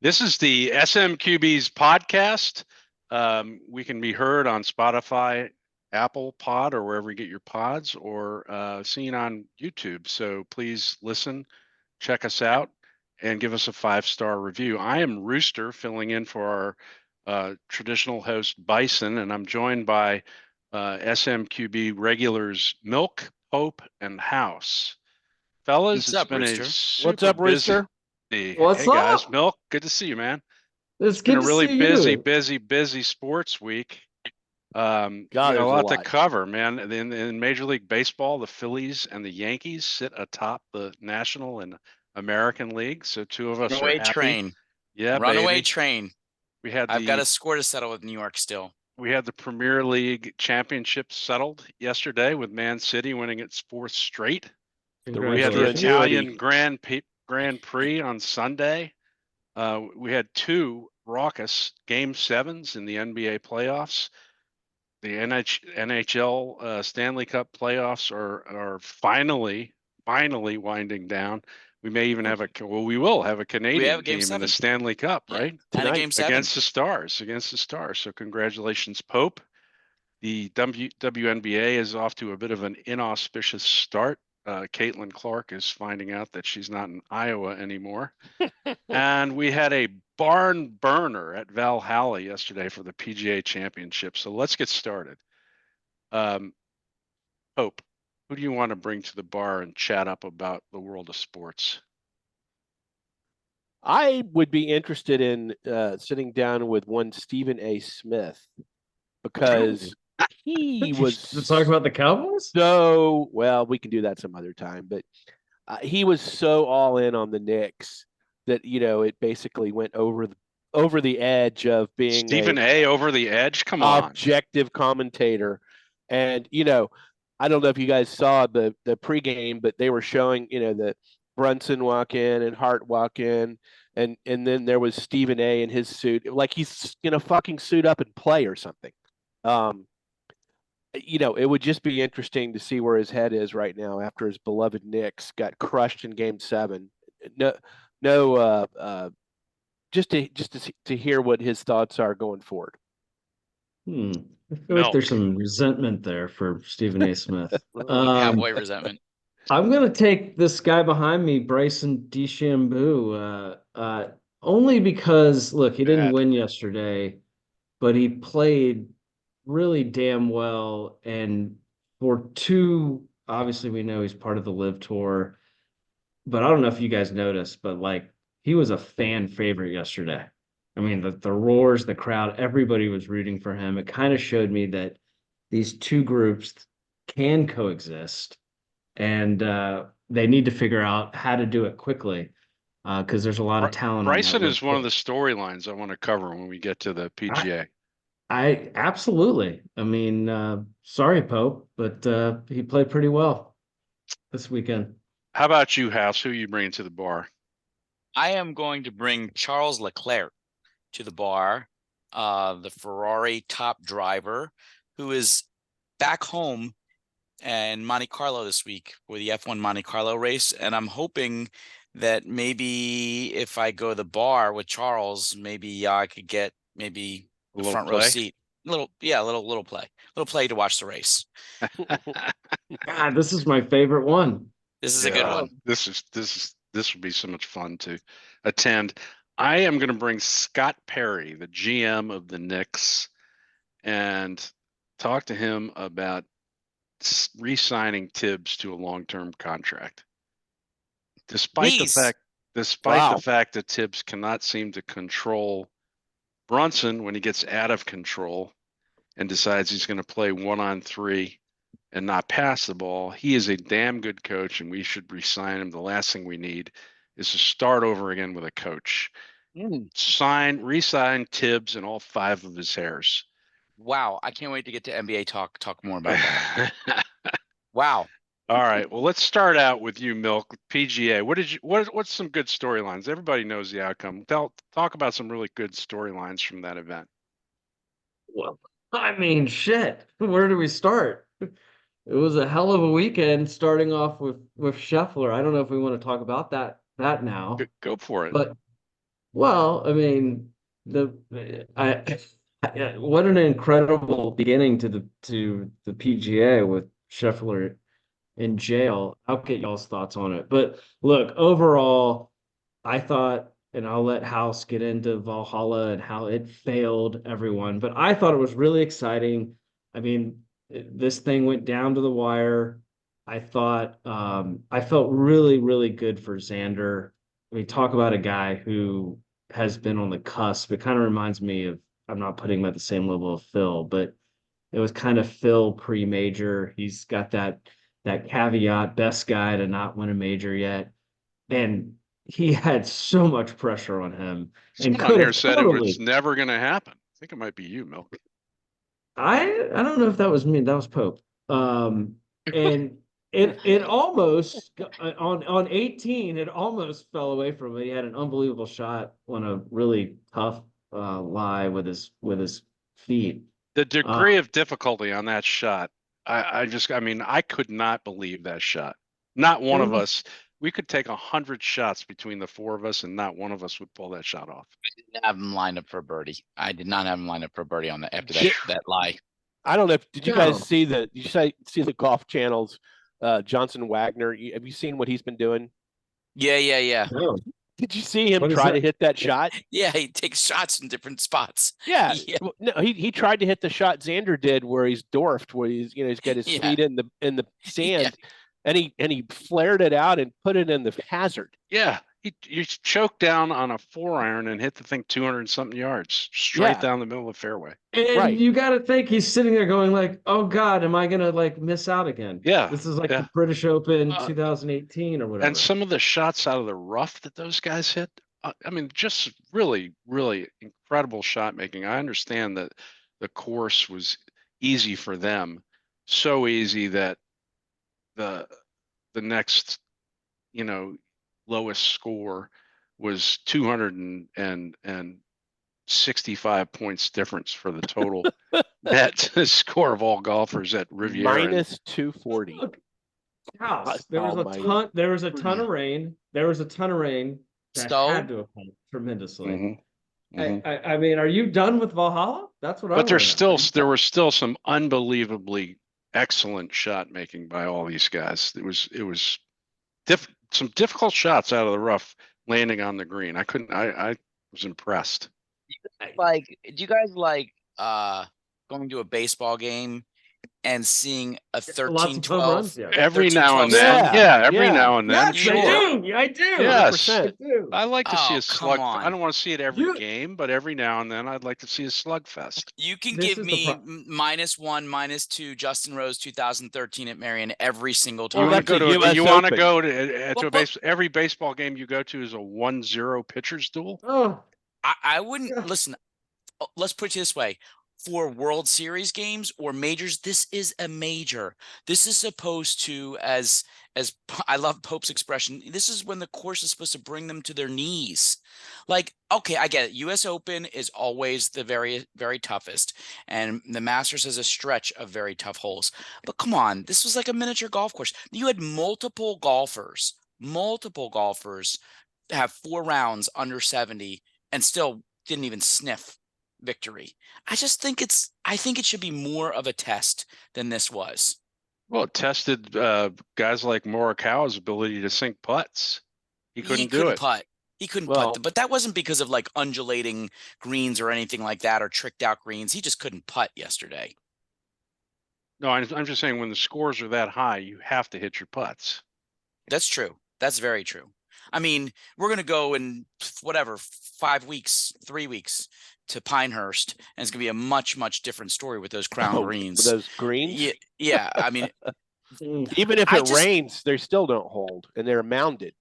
This is the SMQB's podcast. We can be heard on Spotify, Apple Pod, or wherever you get your pods, or seen on YouTube. So please listen, check us out, and give us a 5-star review. I am Rooster, filling in for our traditional host, Bison, and I'm joined by SMQB regulars Milk, Pope, and House. Fellas, What's up, Rooster? What's up, Rooster? What's Hey guys, up? Milk, good to see you, man. It's Been good a to really see busy sports week. We God, got there's a a lot to lot. cover, man. In Major League Baseball, the Phillies and the Yankees sit atop the National and American League. So two of us are Runaway happy. train. Yeah, Runaway baby. train. We had I've got a score to settle with New York still. we had the Premier League championship settled yesterday with Man City winning its 4th straight. you. We had the Congratulations. Italian Grand Prix on Sunday. We had 2 raucous Game 7s in the NBA playoffs. The NHL Stanley Cup playoffs are finally winding down. We may even have we will have a Canadian Game team in the 7. Stanley Cup, Yeah. right? And a Tonight. Game 7. Against the Stars. So congratulations, Pope. The WNBA is off to a bit of an inauspicious start. Caitlin Clark is finding out that she's not in Iowa anymore. And we had a barn burner at Valhalla yesterday for the PGA Championship. So let's get started. Pope, who do you want to bring to the bar and chat up about the world of sports? I would be interested in sitting down with one Stephen A. Smith because he was to talk about the Cowboys. so well. We can do that some other time, but he was so all in on the Knicks that it basically went over the edge of being Stephen A. over the edge. Come on, objective commentator, and I don't know if you guys saw the pregame, but they were showing the Brunson walk in and Hart walk in, and then there was Stephen A. in his suit, like he's gonna fucking suit up and play or something. It would just be interesting to see where his head is right now after his beloved Knicks got crushed in Game 7. Just to hear what his thoughts are going forward. I feel like there's some resentment there for Stephen A. Smith. Cowboy resentment. I'm gonna take this guy behind me, Bryson DeChambeau, only because look, he didn't win yesterday, but he played really damn well. And for 2, obviously we know he's part of the Live Tour, but I don't know if you guys noticed, but like he was a fan favorite yesterday. I mean, the roars, the crowd, everybody was rooting for him. It kind of showed me that these 2 groups can coexist, and they need to figure out how to do it quickly because there's a lot of talent. Bryson is one of the storylines I want to cover when we get to the PGA. I absolutely. I mean, sorry, Pope, but he played pretty well this weekend. How about you, House? Who are you bringing to the bar? I am going to bring Charles Leclerc to the bar, the Ferrari top driver, who is back home in Monte Carlo this week for the F1 Monte Carlo race. And I'm hoping that maybe if I go to the bar with Charles, maybe I could get maybe a front row seat. Little play to watch the race. God, this is my favorite one. This is a good one. This would be so much fun to attend. I am going to bring Scott Perry, the GM of the Knicks, and talk to him about re-signing Tibbs to a long-term contract. Despite the fact that Tibbs cannot seem to control Brunson when he gets out of control and decides he's going to play 1-on-3 and not pass the ball, he is a damn good coach, and we should re-sign him. The last thing we need is to start over again with a coach. Re-sign Tibbs and all 5 of his hairs. Wow, I can't wait to get to NBA talk more about that. Wow. All right, well, let's start out with you, Milk. PGA. What's some good storylines? Everybody knows the outcome. Talk about some really good storylines from that event. Well, I mean, shit. Where do we start? It was a hell of a weekend, starting off with Scheffler. I don't know if we want to talk about that now. Go for it. But Well, I mean, I what an incredible beginning to the PGA with Scheffler in jail. I'll get y'all's thoughts on it. But look, overall, I thought, and I'll let House get into Valhalla and how it failed everyone, but I thought it was really exciting. I mean, this thing went down to the wire. I thought I felt really, really good for Xander. I mean, talk about a guy who has been on the cusp. It kind of reminds me of, I'm not putting him at the same level of Phil, but it was kind of Phil pre-major. He's got that caveat, best guy to not win a major yet. And he had so much pressure on him and Someone could here have said it was totally. never going to happen. I think it might be you, Milk. I don't know if that was me. That was Pope. And it almost on 18, it almost fell away from him. He had an unbelievable shot on a really tough lie with his feet. The degree of difficulty on that shot, I mean, I could not believe that shot. Not one of us. We could take 100 shots between the four of us, and not one of us would pull that shot off. I didn't have him lined up for a birdie. I did not have him lined up for a birdie on after that lie. I don't know. Did you No. guys see the Golf Channel's Johnson Wagner? Have you seen what he's been doing? Yeah. No. Did you see him What is try that? to hit that shot? Yeah, he takes shots in different spots. Yeah. Yeah. Well, no, he tried to hit the shot Xander did, where he's dwarfed, where he's got his Yeah. feet in the sand, and he flared it out and put it in the hazard. Yeah, he choked down on a 4-iron and hit the thing 200 and something yards straight Yeah. down the middle of the fairway. And Right. you got to think he's sitting there going like, "Oh God, am I gonna like miss out again?" Yeah, This is like yeah. the British Open Uh, 2018 or whatever. And some of the shots out of the rough that those guys hit, I mean, just really, really incredible shot making. I understand that the course was easy for them, so easy that the next, lowest score was 265 points difference for the total net score of all golfers at Riviera. Minus 240. Look, House, there was Almighty. a ton of rain. There was a ton of rain that So? had to have helped tremendously. Mhm, mhm. I mean, are you done with Valhalla? That's what I But want to know. there was still some unbelievably excellent shot making by all these guys. It was some difficult shots out of the rough landing on the green. I was impressed. Like, do you guys like going to a baseball game and seeing a Lots 13, of home 12? runs. Yeah. Every 13, now and 12 then. Yeah, Yeah, every yeah. now and then. Yes, Sure. I do. I do. Yes. 100%. I do. I like to see Oh, a slug. come I on. don't want to see it every You- game, but every now and then I'd like to see a slugfest. You can This give is the me pro- -1, -2 Justin Rose 2013 at Marion every single You time. Well, want to that's go a to US you want to Open. go to Well, every baseball game you go to is a 1-0 pitcher's duel. Oh, I wouldn't Yeah. listen. Let's put it this way. For World Series games or majors, this is a major. This is supposed to, as I love Pope's expression, this is when the course is supposed to bring them to their knees. Like, okay, I get it. US Open is always the very, very toughest, and the Masters has a stretch of very tough holes. But come on, this was like a miniature golf course. You had multiple golfers have 4 rounds under 70 and still didn't even sniff victory. I think it should be more of a test than this was. Well, it tested guys like Morikawa's ability to sink putts. He couldn't do it. Putt. He couldn't Well- putt, but that wasn't because of like undulating greens or anything like that or tricked out greens. He just couldn't putt yesterday. No, I'm just saying when the scores are that high, you have to hit your putts. That's true. That's very true. I mean, we're going to go in whatever 5 weeks, 3 weeks to Pinehurst, and it's going to be a much, much different story with those crown greens. With those greens. Yeah. I mean, Even if I it just- rains, they still don't hold, and they're mounded.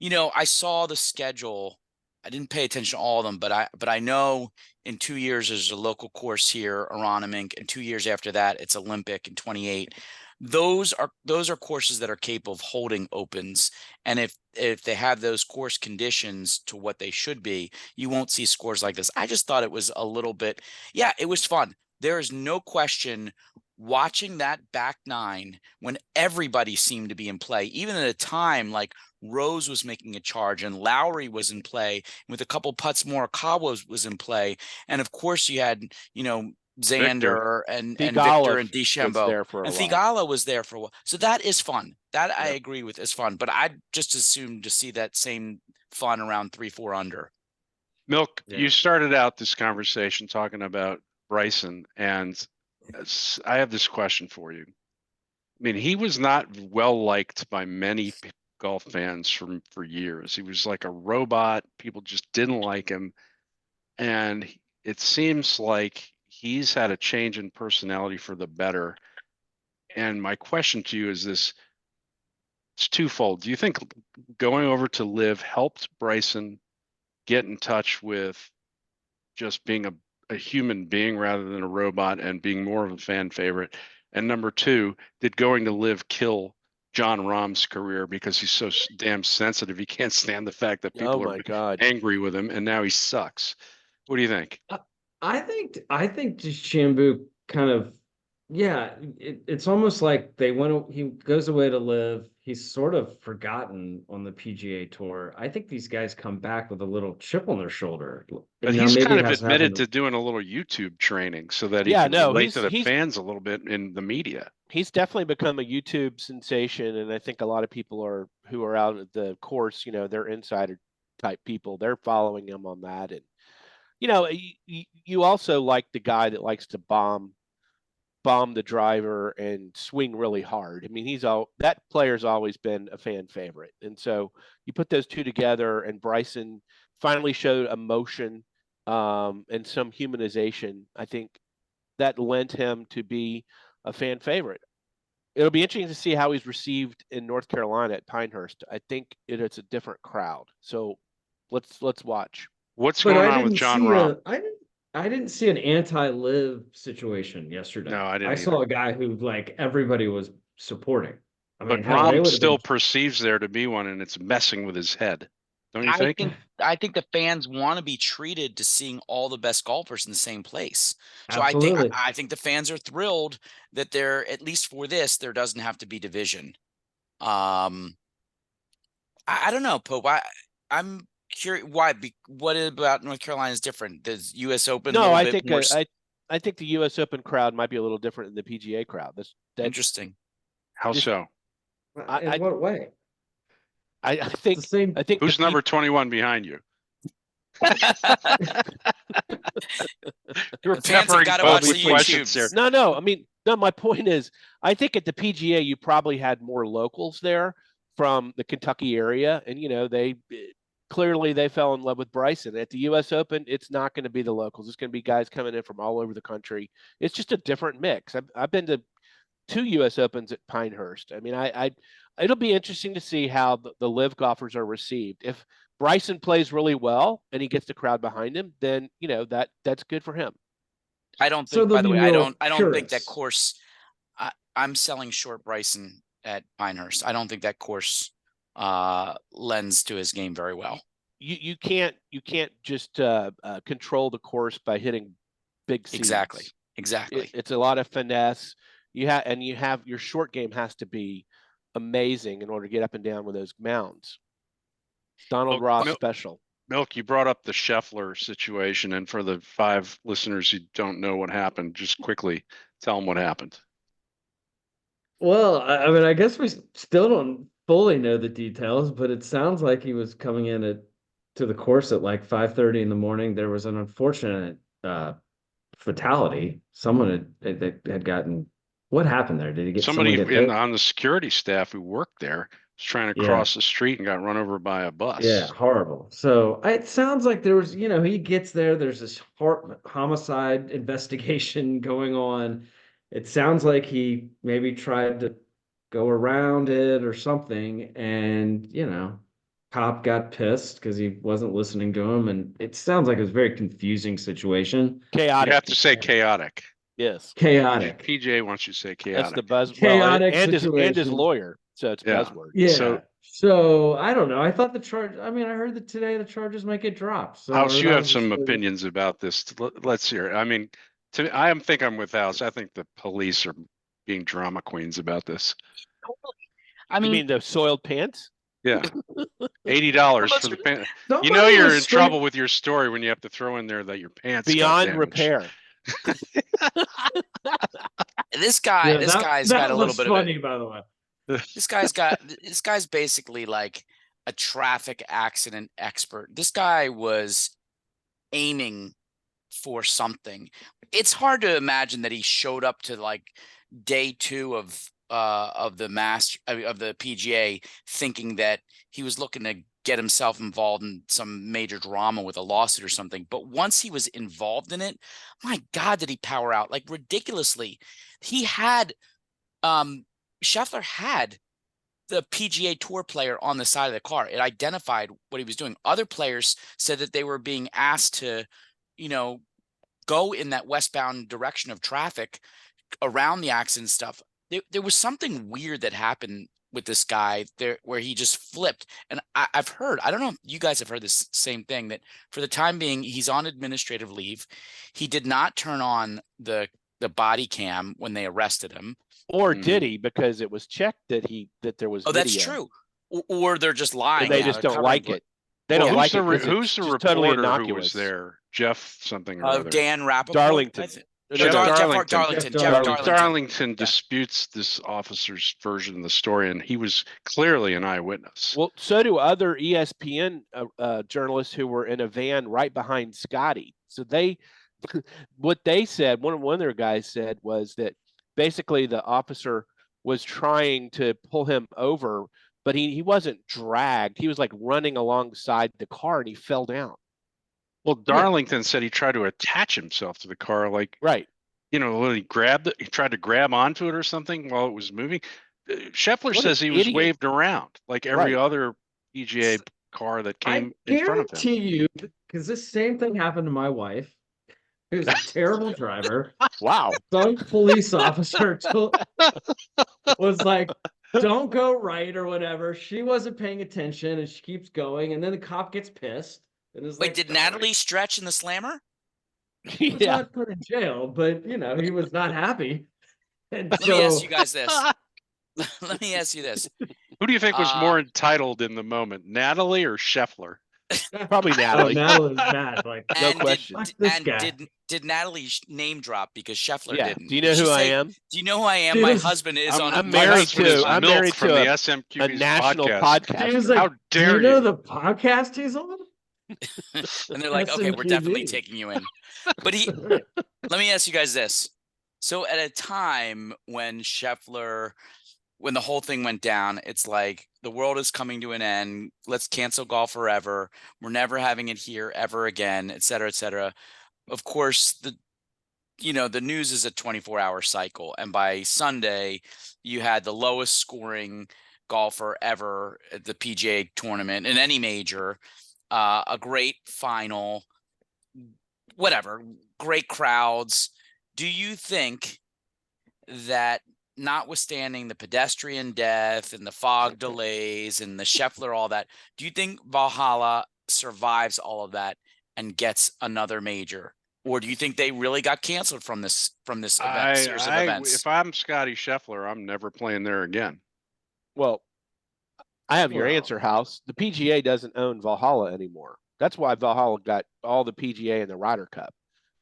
I saw the schedule. I didn't pay attention to all of them, but I know in 2 years there's a local course here, Aronimink, and 2 years after that it's Olympic in 28. Those are courses that are capable of holding opens, and if they have those course conditions to what they should be, you won't see scores like this. I just thought it was a little bit, yeah, it was fun. There is no question watching that back nine when everybody seemed to be in play, even at a time like Rose was making a charge, and Lowry was in play. With a couple putts more, Morikawa was in play, and of course you had Xander and Victor and DeChambeau, there for and a while. Thigala was there for a while. So that is fun. That I Yep. agree with is fun. But I just assumed to see that same fun around 3-4 under. Milk, Yeah. you started out this conversation talking about Bryson, and I have this question for you. I mean, he was not well liked by many golf fans for years. He was like a robot. People just didn't like him. And it seems like he's had a change in personality for the better. And my question to you is this, it's twofold. Do you think going over to Live helped Bryson get in touch with just being a human being rather than a robot and being more of a fan favorite? And number two, did going to Live kill John Rahm's career because he's so damn sensitive? He can't stand the fact that people are angry with him, and now he sucks. What do you think? I think DeChambeau kind of, yeah, it's almost like he goes away to Live. He's sort of forgotten on the PGA Tour. I think these guys come back with a little chip on their shoulder. But he's kind of admitted to doing a little YouTube training so that he can relate to the fans a little bit in the media. He's definitely become a YouTube sensation, and I think a lot of people who are out at the course, they're insider type people. They're following him on that, and you also like the guy that likes to bomb the driver and swing really hard. I mean, that player's always been a fan favorite. And so you put those two together, and Bryson finally showed emotion and some humanization. I think that lent him to be a fan favorite. It'll be interesting to see how he's received in North Carolina at Pinehurst. I think it's a different crowd. So let's watch. What's going on with John Rahm? I didn't see an anti-Live situation yesterday. No, I didn't. I saw a guy who everybody was supporting. I mean, but Rahm still perceives there to be one, and it's messing with his head. Don't you think? I think the fans want to be treated to seeing all the best golfers in the same place. So Absolutely. I think the fans are thrilled that there, at least for this, there doesn't have to be division. I don't know, Pope. I'm curious why. What about North Carolina is different? Does U.S. Open? No, I think I think the U.S. Open crowd might be a little different than the PGA crowd. That's interesting. How so? In what way? I think it's the same. I think who's number 21 behind you? You're peppering both with questions here. No. I mean, my point is, I think at the PGA you probably had more locals there from the Kentucky area, and they clearly fell in love with Bryson. At the U.S. Open, it's not going to be the locals. It's going to be guys coming in from all over the country. It's just a different mix. I've been to 2 U.S. Opens at Pinehurst. I mean, it'll be interesting to see how the Live golfers are received. If Bryson plays really well and he gets the crowd behind him, then that's good for him. I don't think. By the way, I don't think that course. I'm selling short Bryson at Pinehurst. I don't think that course lends to his game very well. You can't just control the course by hitting big seeds. Exactly. It's a lot of finesse. Your short game has to be amazing in order to get up and down with those mounds. Donald Ross special. Milk, you brought up the Scheffler situation, and for the 5 listeners who don't know what happened, just quickly tell them what happened. Well, I mean, I guess we still don't fully know the details, but it sounds like he was coming in to the course at 5:30 in the morning. There was an unfortunate fatality. Someone had gotten. What happened there? Did he get somebody on the security staff who worked there was trying to cross the street and got run over by a bus? Yeah, horrible. So it sounds like there was, he gets there. There's this homicide investigation going on. It sounds like he maybe tried to go around it or something, and cop got pissed because he wasn't listening to him, and it sounds like it was a very confusing situation. Chaotic. You have to say chaotic. Yes. Chaotic. PJ wants you to say chaotic. That's the buzz. Chaotic and his lawyer. So it's buzzword. Yeah. So I don't know. I thought the charge. I mean, I heard that today the charges might get dropped. So House, you have some opinions about this. Let's hear it. I mean, I think I'm with House. I think the police are being drama queens about this. I mean, you mean the soiled pants? Yeah. $80 for the pants. You know Somebody you're was in trouble with your story when you have to throw in there that your pants got Beyond damaged. repair. This guy, Yeah, this guy's that got a little was bit funny, of by the way. it. This guy's basically like a traffic accident expert. This guy was aiming for something. It's hard to imagine that he showed up to like day 2 of the PGA thinking that he was looking to get himself involved in some major drama with a lawsuit or something. But once he was involved in it, my God, did he power out like ridiculously. He had Scheffler had the PGA Tour player on the side of the car. It identified what he was doing. Other players said that they were being asked to, go in that westbound direction of traffic around the accident stuff. There was something weird that happened with this guy there where he just flipped. And I've heard, I don't know if you guys have heard this same thing, that for the time being, he's on administrative leave. He did not turn on the body cam when they arrested him. Or did he? Because it was checked that there was. Oh, video. that's true. Or they're just lying. And they just don't like it. They don't like it. Who's the reporter totally who was there? Jeff something or other. Dan Rappaport. Darlington. Jeff Darlington. Darlington disputes this officer's version of the story, and he was clearly an eyewitness. Well, so do other ESPN journalists who were in a van right behind Scottie. So what they said, one of their guys said, was that basically the officer was trying to pull him over, but he wasn't dragged. He was like running alongside the car, and he fell down. Well, Darlington said he tried to attach himself to the car, like right. When he grabbed it, he tried to grab onto it or something while it was moving. Scheffler says he was waved around like every other PGA car that came in front of him. I guarantee you, because this same thing happened to my wife, who's a terrible driver. Wow. Some police officer was like, don't go right or whatever. She wasn't paying attention and she keeps going. And then the cop gets pissed. And is Wait, did Natalie stretch in the slammer? He was not put in jail, but he was not happy. And Let me ask you guys this. Let me ask you this. Who do you think was more entitled in the moment, Natalie or Scheffler? Probably Natalie. Natalie's mad. Like, no question. Did Natalie name drop because Scheffler didn't? Do you know who I am? Do you know who I am? My husband is on. I'm married to the SMQ a national podcast. He was like, how dare you know the podcast he's on? And they're like, okay, we're definitely taking you in. But let me ask you guys this. So at a time when when the whole thing went down, it's like the world is coming to an end. Let's cancel golf forever. We're never having it here ever again, et cetera, et cetera. Of course, the news is a 24-hour cycle. And by Sunday, you had the lowest scoring golfer ever at the PGA tournament in any major. A great final, whatever, great crowds. Do you think that, notwithstanding the pedestrian death and the fog delays and the Scheffler, all that, do you think Valhalla survives all of that and gets another major? Or do you think they really got canceled from this series of events? If I'm Scottie Scheffler, I'm never playing there again. Well, I have your answer, House. The PGA doesn't own Valhalla anymore. That's why Valhalla got all the PGA and the Ryder Cup.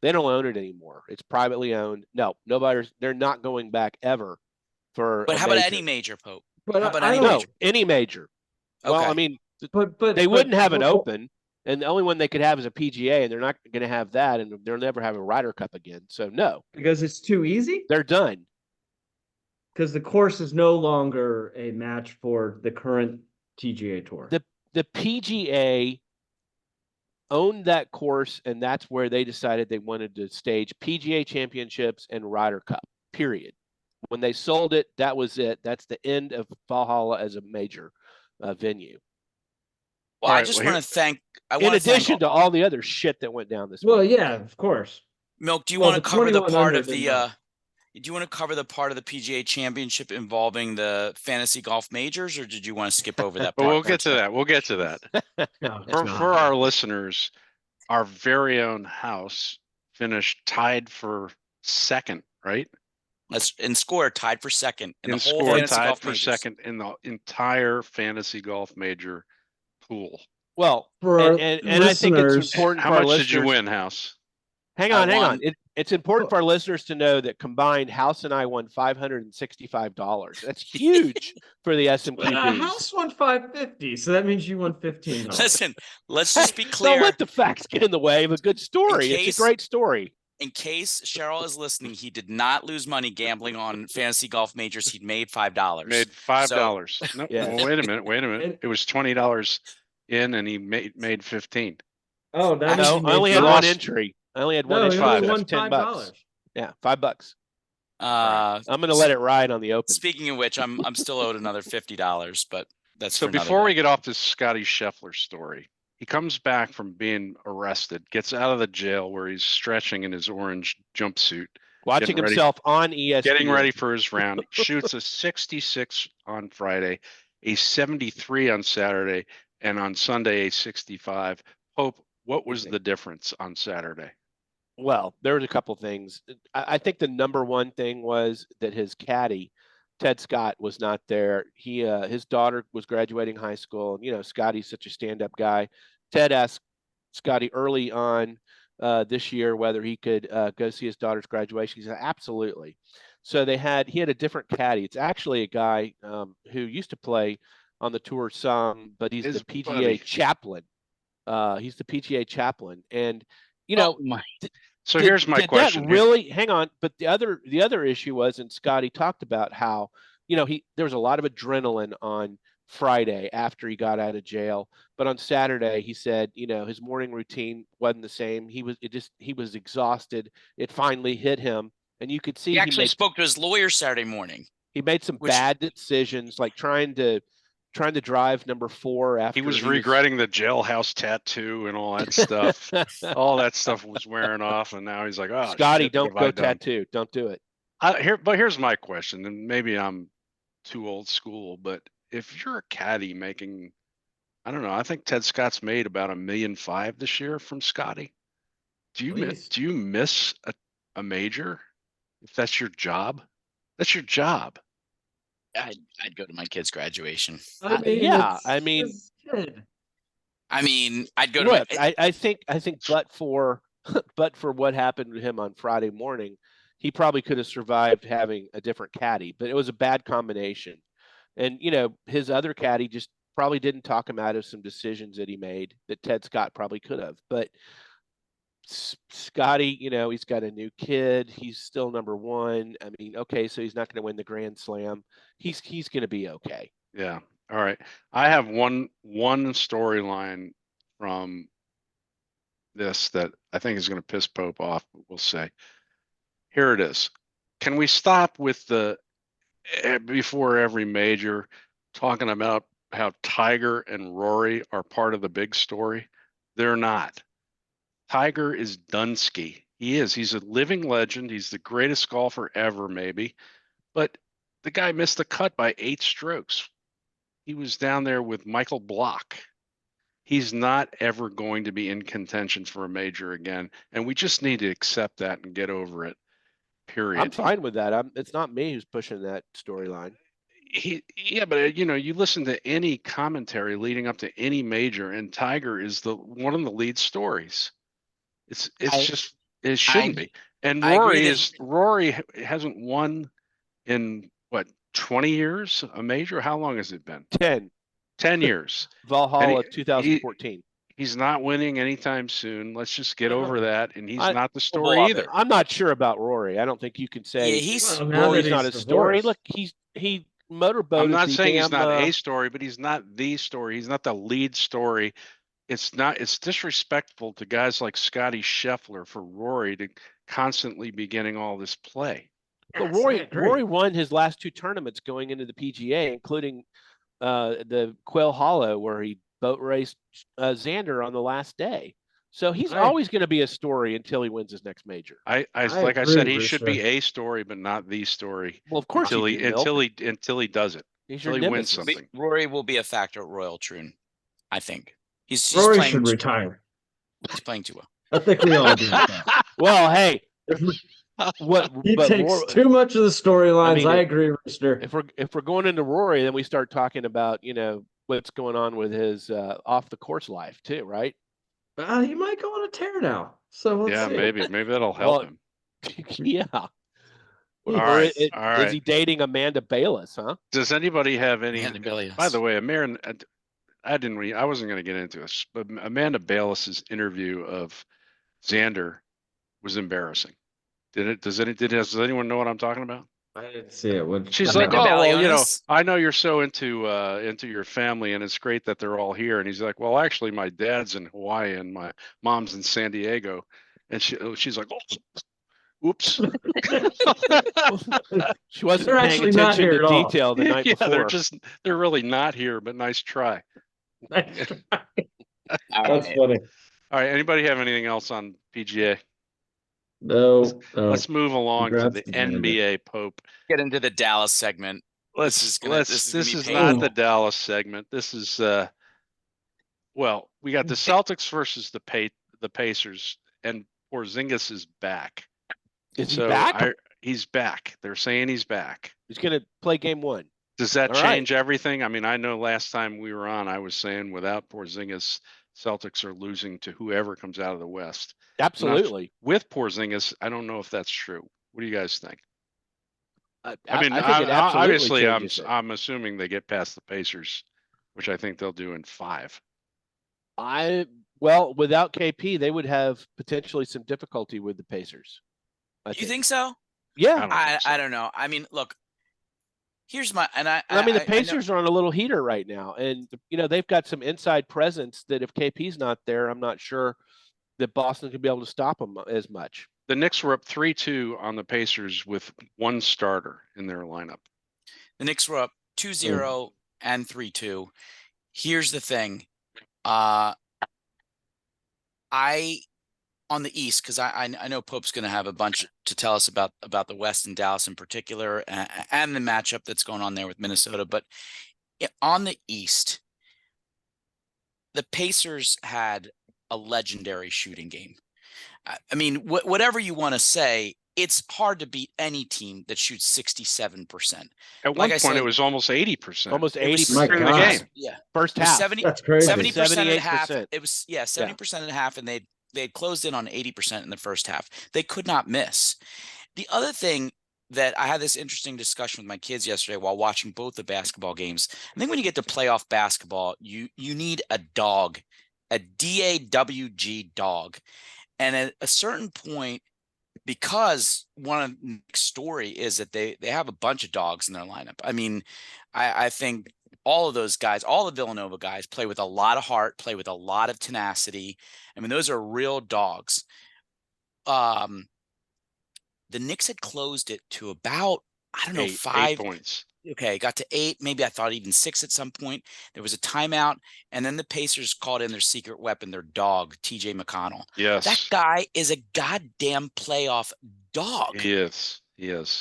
They don't own it anymore. It's privately owned. No, they're not going back ever for. But how about any major, Pope? But how about any major? Okay. Well, I mean, but they wouldn't have an Open, and the only one they could have is a PGA, and they're not going to have that, and they'll never have a Ryder Cup again. So no, because it's too easy. They're done. Because the course is no longer a match for the current PGA Tour. The PGA owned that course, and that's where they decided they wanted to stage PGA Championships and Ryder Cup, period. When they sold it, that was it. That's the end of Valhalla as a major venue. Well, I just want to thank... In addition to all the other shit that went down this week. Well, yeah, of course. Milk, do you want to cover the part of the... Do you want to cover the part of the PGA Championship involving the fantasy golf majors, or did you want to skip over that part? We'll get to that. We'll get to that. For our listeners, our very own House finished tied for second, right? And score tied for second in the whole score fantasy tied golf for majors. second in the entire fantasy golf major pool. Well, For our and I think it's listeners, important How for our much listeners. did you win, House? Hang I on. won- It's important for our listeners to know that combined, House and I won $565. That's huge for the SMQBs. House won $550, so that means you won $15. Listen, let's just be Don't clear. let the facts get in the way of a good story. case- It's a great story. In case Cheryl is listening, he did not lose money gambling on fantasy golf majors. He made $5. Made $5. No, Yes. well, wait a minute. And- It was $20 in, and he made 15. Oh, that No, means I only you had made one lost- entry. I only had No, one he entry. only That's won $10. $5. Yeah, $5. Uh, I'm going to let it ride on the open. Speaking of which, I'm still owed another $50, but that's So for another before we day. get off this Scottie Scheffler story, he comes back from being arrested, gets out of the jail where he's stretching in his orange jumpsuit, Watching getting ready- himself on ESPN. getting ready for his round, shoots a 66 on Friday, a 73 on Saturday, and on Sunday a 65. Pope, what was the difference on Saturday? Well, there was a couple things. I think the number one thing was that his caddy, Ted Scott, was not there. His daughter was graduating high school. And, you know, Scottie's such a stand-up guy. Ted asked Scottie early on this year whether he could go see his daughter's graduation. He said, absolutely. So he had a different caddy. It's actually a guy who used to play on the tour some, but he's His the PGA buddy. chaplain. He's the PGA chaplain. And, you know, So here's my did question. that really hang on? But the other issue was, and Scottie talked about how, you know, there was a lot of adrenaline on Friday after he got out of jail, but on Saturday he said, you know, his morning routine wasn't the same. He was exhausted. It finally hit him, and you could see He actually spoke to his lawyer Saturday morning. he made some which- bad decisions, like trying to drive number 4 after He was regretting the jailhouse tattoo and all that stuff. All that stuff was wearing off, and now he's like, "Oh, Scottie, shit, don't what have I go done?" tattoo. Don't do it. Here's my question, and maybe I'm too old school, but if you're a caddy making, I don't know, I think Ted Scott's made about $1.5 million this year from Scottie. Do you miss a major if that's your job? That's your job. I'd go to my kid's graduation. Yeah, it's I mean- his kid. I mean, I'd go to Look, my. I think but for what happened to him on Friday morning, he probably could have survived having a different caddy, but it was a bad combination. And, you know, his other caddy just probably didn't talk him out of some decisions that he made that Ted Scott probably could have. But Scottie, you know, he's got a new kid. He's still number 1. I mean, okay, so he's not going to win the Grand Slam. He's going to be okay. Yeah. All right. I have one storyline from this that I think is going to piss Pope off, but we'll say. Here it is. Can we stop with the before every major talking about how Tiger and Rory are part of the big story? They're not. Tiger is Dunsky. He is. He's a living legend. He's the greatest golfer ever, maybe. But the guy missed the cut by 8 strokes. He was down there with Michael Block. He's not ever going to be in contention for a major again. And we just need to accept that and get over it. Period. I'm fine with that. It's not me who's pushing that storyline. But you know, you listen to any commentary leading up to any major, and Tiger is one of the lead stories. It shouldn't be. And Rory hasn't won in what, 20 years a major? How long has it been? 10 years. Valhalla 2014. He's not winning anytime soon. Let's just get over that. And he's not the Well, story either. I'm not sure about Rory. I don't think you can say Rory's not a story. Look, he motorboated. I'm not saying he's not a story, but he's not the story. He's not the lead story. It's disrespectful to guys like Scottie Scheffler for Rory to constantly be getting all this play. But Rory won his last 2 tournaments going into the PGA, including the Quail Hollow, where he boat raced Xander on the last day. So he's always going to be a story until he wins his next major. I said, he should be a story, but not the story. Well, of course, until he does it. He's until he wins something. Rory will be a factor at Royal Troon, I think. Rory should retire. He's playing too well. I think we all do. Well, hey, He but takes too much of the storylines. I agree, Rooster. If we're going into Rory, then we start talking about what's going on with his off the course life too, right? He might go on a tear now. So let's see. maybe that'll help him. Yeah. All Or right. is he dating Amanda Bayless, huh? Does anybody have any? Amanda Bayless. By the way, I wasn't going to get into this, but Amanda Bayless's interview of Xander was embarrassing. Does anyone know what I'm talking about? I didn't see it. She's like, Amanda I know you're so into your family, and it's great that they're all here. And he's like, well, actually, my dad's in Hawaii and my mom's in San Diego, and she's like, oh, oops. She wasn't They're paying actually not attention here to at all. detail the night before. They're really not here, but nice try. That's That's funny. All right. Anybody have anything else on PGA? No. Let's move along to the Congrats to Xander. NBA Pope. Get into the Dallas segment. This is not the Dallas segment. This is we got the Celtics versus the Pacers, and Porzingis is back. Is he back? He's back. They're saying he's back. He's going to play game one. Does that change everything? I mean, I know last time we were on, I was saying without Porzingis, Celtics are losing to whoever comes out of the West. Absolutely. With Porzingis, I don't know if that's true. What do you guys think? I think it absolutely obviously, I'm assuming they get past the Pacers, which I think they'll do in 5. Without KP, they would have potentially some difficulty with the Pacers. You think so? Yeah, I don't know. I mean, look. Here's my the Pacers are on a little heater right now, and they've got some inside presence that if KP's not there, I'm not sure that Boston can be able to stop them as much. The Knicks were up 3-2 on the Pacers with one starter in their lineup. The Knicks were up 2-0 and 3-2. Here's the thing. On the East, because I know Pope's going to have a bunch to tell us about the West and Dallas in particular, and the matchup that's going on there with Minnesota. But on the East, the Pacers had a legendary shooting game. I mean, whatever you want to say, it's hard to beat any team that shoots 67%. At one point, it was almost 80%. Almost 80% in the game. Yeah, first half. 70% at half. 78%. It was 70% at half, and they had closed in on 80% in the first half. They could not miss. The other thing that I had this interesting discussion with my kids yesterday while watching both the basketball games. I think when you get to playoff basketball, you need a dog, a DAWG dog. And at a certain point, because one of the story is that they have a bunch of dogs in their lineup. I mean, I think all of those guys, all the Villanova guys, play with a lot of heart, play with a lot of tenacity. I mean, those are real dogs. The Knicks had closed it to about, 5 points. Okay, got to 8. Maybe I thought even 6 at some point. There was a timeout, and then the Pacers called in their secret weapon, their dog, TJ McConnell. Yes. That guy is a goddamn playoff dog. He is.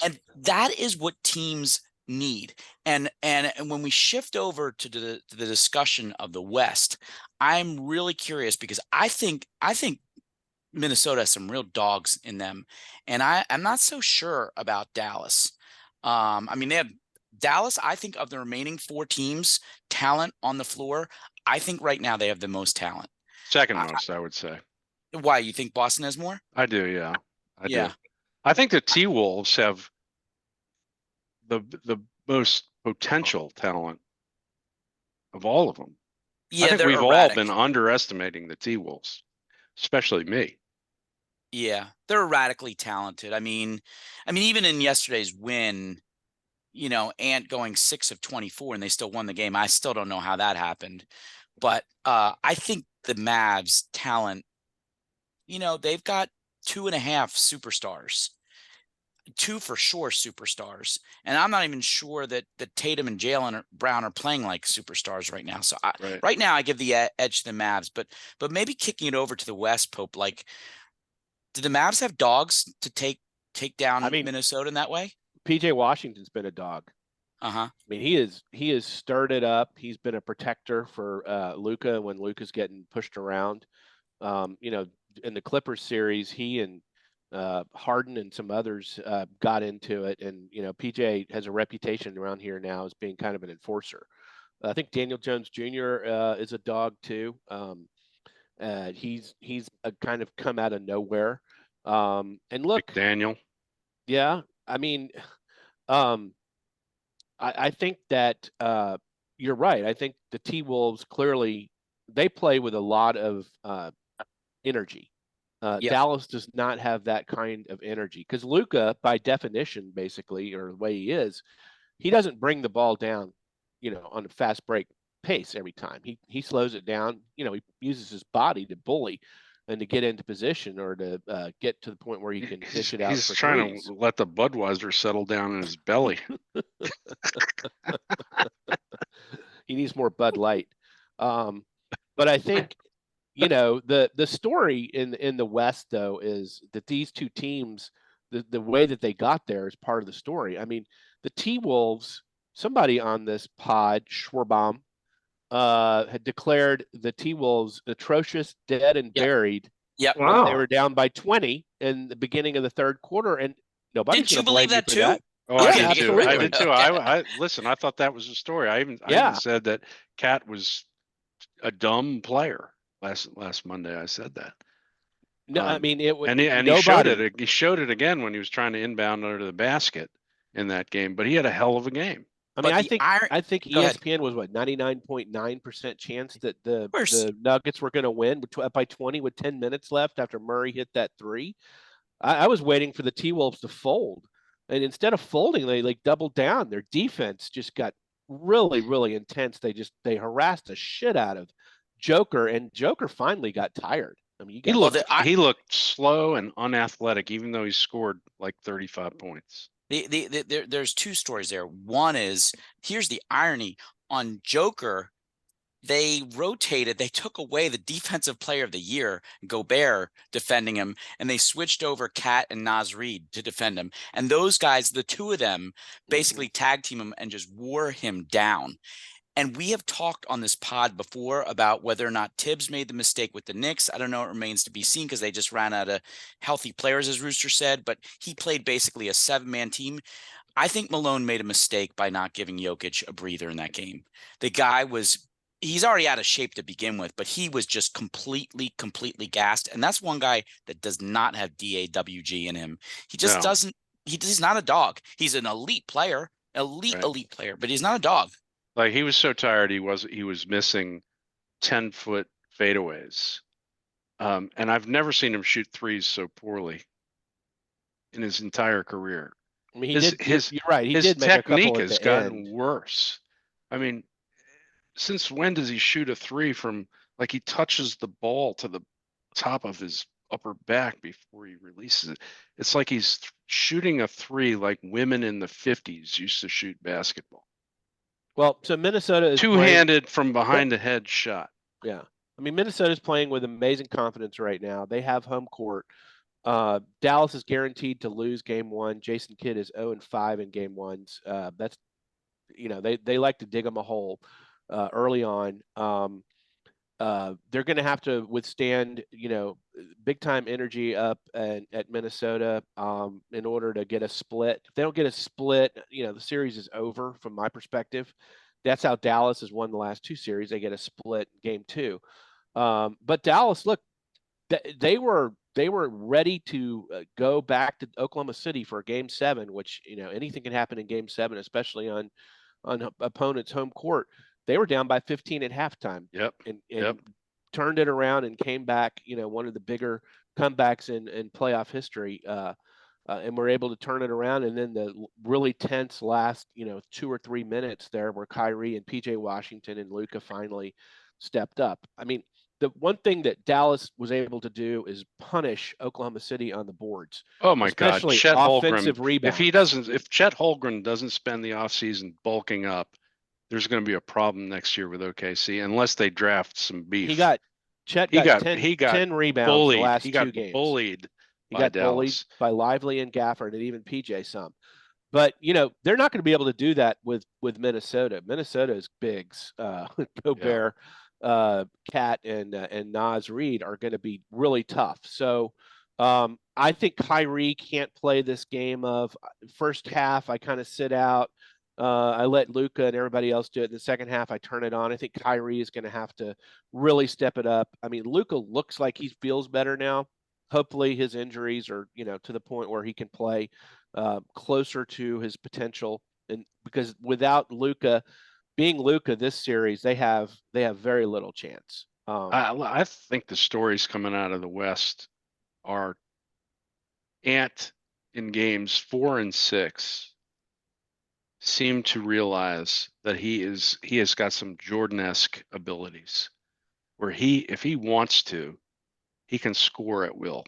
And that is what teams need. And when we shift over to the discussion of the West, I'm really curious because I think Minnesota has some real dogs in them, and I'm not so sure about Dallas. I mean, they have Dallas. I think of the remaining 4 teams, talent on the floor, I think right now they have the most talent. Second most, I would say. Why, you think Boston has more? I do, yeah. I do. I think the T-Wolves have the most potential talent of all of them. Yeah, I think they're we've erratic. all been underestimating the T-Wolves, especially me. Yeah, they're erratically talented. I mean, even in yesterday's win, Ant going 6 of 24 and they still won the game. I still don't know how that happened. But I think the Mavs talent, they've got 2.5 superstars. 2 for sure superstars. And I'm not even sure that Tatum and Jaylen Brown are playing like superstars right now. So right now I give the edge to the Mavs. But maybe kicking it over to the West, Pope, like, did the Mavs have dogs to take down Minnesota in that way? PJ Washington's been a dog. Uh-huh. I mean, he has stirred it up. He's been a protector for Luka when Luka's getting pushed around. In the Clippers series, he and Harden and some others got into it, and PJ has a reputation around here now as being kind of an enforcer. I think Daniel Jones Jr. Is a dog too. He's kind of come out of nowhere. And look, Daniel. Yeah, I mean, I think that you're right. I think the T-Wolves clearly they play with a lot of energy. Yep. Dallas does not have that kind of energy because Luka, by definition, basically, or the way he doesn't bring the ball down, on a fast break pace every time. He slows it down. He uses his body to bully and to get into position or to get to the point where he can dish it out. He's for trying threes. to let the Budweiser settle down in his belly. He needs more Bud Light. But I think the story in the West though is that these two teams, the way that they got there is part of the story. I mean, the T-Wolves, somebody on this pod, Schwarbaum, had declared the T-Wolves atrocious, dead and buried. Yep. Wow. They were down by 20 in the beginning of the third quarter, and nobody's going to blame you for too? that. Oh, Yeah, I did too. absolutely. I did too. Okay. I listen. I thought that was a story. I even said that Cat was a dumb player last Monday. I said that. No, I mean it was, and he showed it. He showed it again when he was trying to inbound under the basket in that game. But he had a hell of a game. I mean, I think Go ahead. ESPN was 99.9% chance that the Nuggets were going to win by 20 with 10 minutes left after Murray hit that three. I was waiting for the T-Wolves to fold, and instead of folding, they doubled down. Their defense just got really, really intense. They harassed the shit out of Joker, and Joker finally got tired. I mean, he looked slow and unathletic, even though he scored like 35 points. There's two stories there. One is, here's the irony on Joker. They took away the defensive player of the year, Gobert, defending him, and they switched over Cat and Naz Reid to defend him. And those guys, the two of them, basically tag team him and just wore him down. And we have talked on this pod before about whether or not Tibbs made the mistake with the Knicks. I don't know. It remains to be seen because they just ran out of healthy players, as Rooster said, but he played basically a 7-man team. I think Malone made a mistake by not giving Jokic a breather in that game. The guy he's already out of shape to begin with, but he was just completely gassed. And that's one guy that does not have DAWG in him. He just doesn't, he's not a dog. He's an elite player, elite player, but he's not a dog. Like he was so tired, he was missing 10-foot fadeaways. And I've never seen him shoot threes so poorly in his entire career. I mean, you're right. His technique has gotten worse. I mean, since when does he shoot a three from like he touches the ball to the top of his upper back before he releases it? It's like he's shooting a three like women in the 50s used to shoot basketball. Well, so Minnesota is two-handed from behind the head shot. Yeah. I mean, Minnesota's playing with amazing confidence right now. They have home court. Dallas is guaranteed to lose game one. Jason Kidd is 0-5 in game ones. That's, they like to dig them a hole early on. They're going to have to withstand, big time energy up at Minnesota in order to get a split. If they don't get a split, the series is over from my perspective. That's how Dallas has won the last two series. They get a split in game two. But Dallas, look, they were ready to go back to Oklahoma City for game 7, which, anything can happen in game 7, especially on opponent's home court. They were down by 15 at halftime. And turned it around and came back, one of the bigger comebacks in playoff history. And were able to turn it around. And then the really tense last, 2 or 3 minutes there where Kyrie and PJ Washington and Luka finally stepped up. I mean, the one thing that Dallas was able to do is punish Oklahoma City on the boards. Oh my God, Chet offensive Holmgren. rebounds. If Chet Holmgren doesn't spend the offseason bulking up, there's going to be a problem next year with OKC unless they draft some beef. Chet got 10 rebounds bullied. the last he got 2 games. Bullied. He got bullied by Lively and Gafford and even PJ some. But, they're not going to be able to do that with Minnesota. Minnesota's bigs, Gobert, Cat, and Naz Reid are going to be really tough. So I think Kyrie can't play this game of first half. I kind of sit out. I let Luka and everybody else do it. In the second half, I turn it on. I think Kyrie is going to have to really step it up. I mean, Luka looks like he feels better now. Hopefully his injuries are, to the point where he can play closer to his potential. And because without Luka being Luka this series, they have very little chance. I think the stories coming out of the West are Ant in games 4 and 6 seem to realize that he has got some Jordan-esque abilities where if he wants to, he can score at will.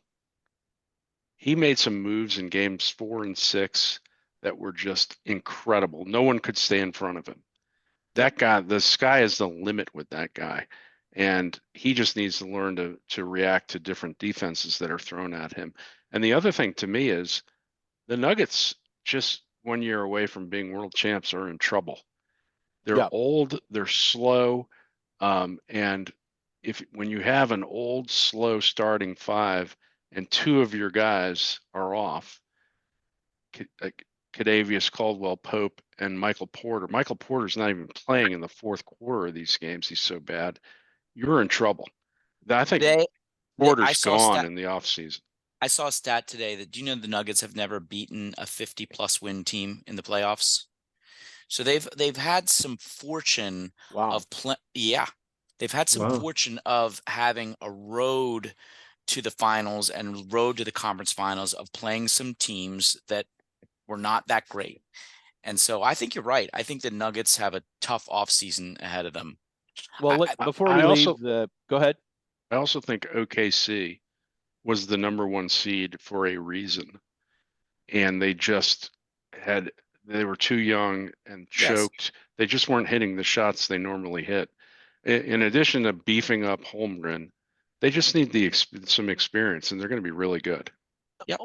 He made some moves in games 4 and 6 that were just incredible. No one could stay in front of him. That guy, the sky is the limit with that guy. And he just needs to learn to react to different defenses that are thrown at him. And the other thing to me is the Nuggets, just 1 year away from being world champs, are in trouble. They're old, they're slow, and when you have an old, slow starting five and 2 of your guys are off, Kadavius Caldwell-Pope and Michael Porter. Michael Porter's not even playing in the fourth quarter of these games. He's so bad. You're in trouble. I think Porter's gone in the offseason. I saw a stat today that, do you know the Nuggets have never beaten a 50-plus win team in the playoffs? So they've had some fortune of they've had some fortune of having a road to the finals and road to the conference finals of playing some teams that were not that great. And so I think you're right. I think the Nuggets have a tough offseason ahead of them. Well, before we leave, go ahead. I also think OKC was the #1 seed for a reason. And they were too young and choked. Yes. They just weren't hitting the shots they normally hit. In addition to beefing up Holmgren, they just need some experience, and they're going to be really good. Yeah,